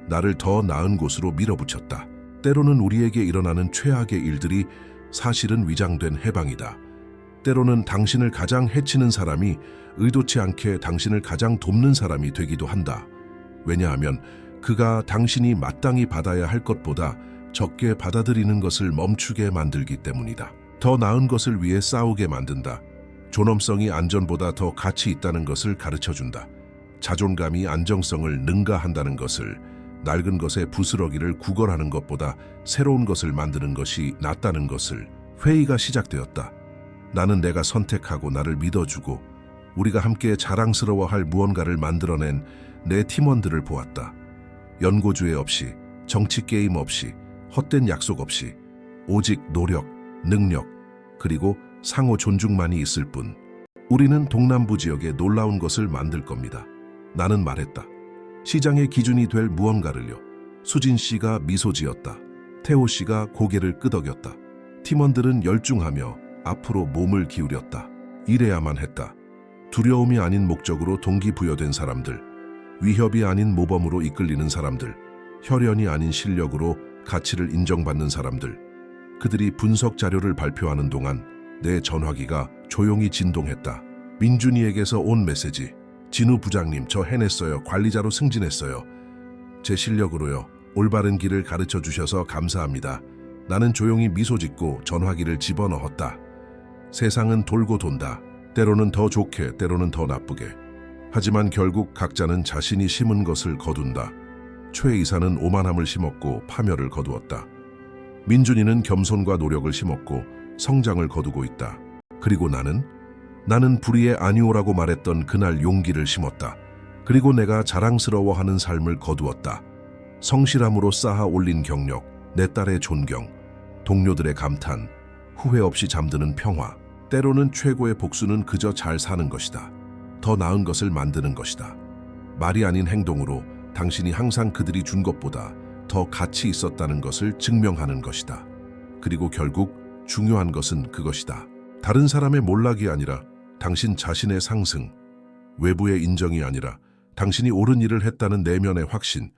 나를 더 나은 곳으로 밀어붙였다. 때로는 우리에게 일어나는 최악의 일들이 사실은 위장된 해방이다. 때로는 당신을 가장 해치는 사람이 의도치 않게 당신을 가장 돕는 사람이 되기도 한다. 왜냐하면 그가 당신이 마땅히 받아야 할 것보다 적게 받아들이는 것을 멈추게 만들기 때문이다. 더 나은 것을 위해 싸우게 만든다. 존엄성이 안전보다 더 가치 있다는 것을 가르쳐준다. 자존감이 안정성을 능가한다는 것을, 낡은 것의 부스러기를 구걸하는 것보다 새로운 것을 만드는 것이 낫다는 것을. 회의가 시작되었다. 나는 내가 선택하고 나를 믿어주고 우리가 함께 자랑스러워할 무언가를 만들어낸 내 팀원들을 보았다. 연고주의 없이, 정치 게임 없이, 헛된 약속 없이, 오직 노력, 능력, 그리고 상호 존중만이 있을 뿐. 우리는 동남부 지역에 놀라운 것을 만들 겁니다. 나는 말했다. 시장의 기준이 될 무언가를요. 수진 씨가 미소 지었다. 태호 씨가 고개를 끄덕였다. 팀원들은 열중하며 앞으로 몸을 기울였다. 이래야만 했다. 두려움이 아닌 목적으로 동기부여된 사람들, 위협이 아닌 모범으로 이끌리는 사람들, 혈연이 아닌 실력으로 가치를 인정받는 사람들. 그들이 분석 자료를 발표하는 동안 내 전화기가 조용히 진동했다. 민준이에게서 온 메시지. 진우 부장님, 저 해냈어요. 관리자로 승진했어요. 제 실력으로요. 올바른 길을 가르쳐 주셔서 감사합니다. 나는 조용히 미소 짓고 전화기를 집어넣었다. 세상은 돌고 돈다. 때로는 더 좋게, 때로는 더 나쁘게. 하지만 결국 각자는 자신이 심은 것을 거둔다. 최 이사는 오만함을 심었고 파멸을 거두었다. 민준이는 겸손과 노력을 심었고 성장을 거두고 있다. 그리고 나는 불의의 아니오라고 말했던 그날 용기를 심었다. 그리고 내가 자랑스러워하는 삶을 거두었다. 성실함으로 쌓아 올린 경력, 내 딸의 존경, 동료들의 감탄, 후회 없이 잠드는 평화. 때로는 최고의 복수는 그저 잘 사는 것이다. 더 나은 것을 만드는 것이다. 말이 아닌 행동으로 당신이 항상 그들이 준 것보다 더 가치 있었다는 것을 증명하는 것이다. 그리고 결국 중요한 것은 그것이다. 다른 사람의 몰락이 아니라 당신 자신의 상승, 외부의 인정이 아니라 당신이 옳은 일을 했다는 내면의 확신.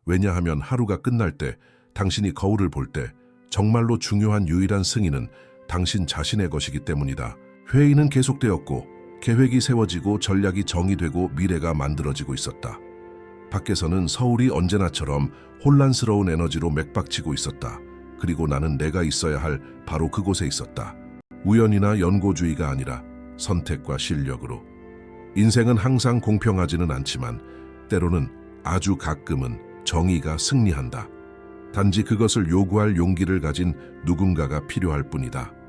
왜냐하면 하루가 끝날 때, 당신이 거울을 볼 때 정말로 중요한 유일한 승인은 당신 자신의 것이기 때문이다. 회의는 계속되었고 계획이 세워지고 전략이 정의되고 미래가 만들어지고 있었다. 밖에서는 서울이 언제나처럼 혼란스러운 에너지로 맥박치고 있었다. 그리고 나는 내가 있어야 할 바로 그곳에 있었다. 우연이나 연고주의가 아니라 선택과 실력으로. 인생은 항상 공평하지는 않지만 때로는 아주 가끔은 정의가 승리한다. 단지 그것을 요구할 용기를 가진 누군가가 필요할 뿐이다.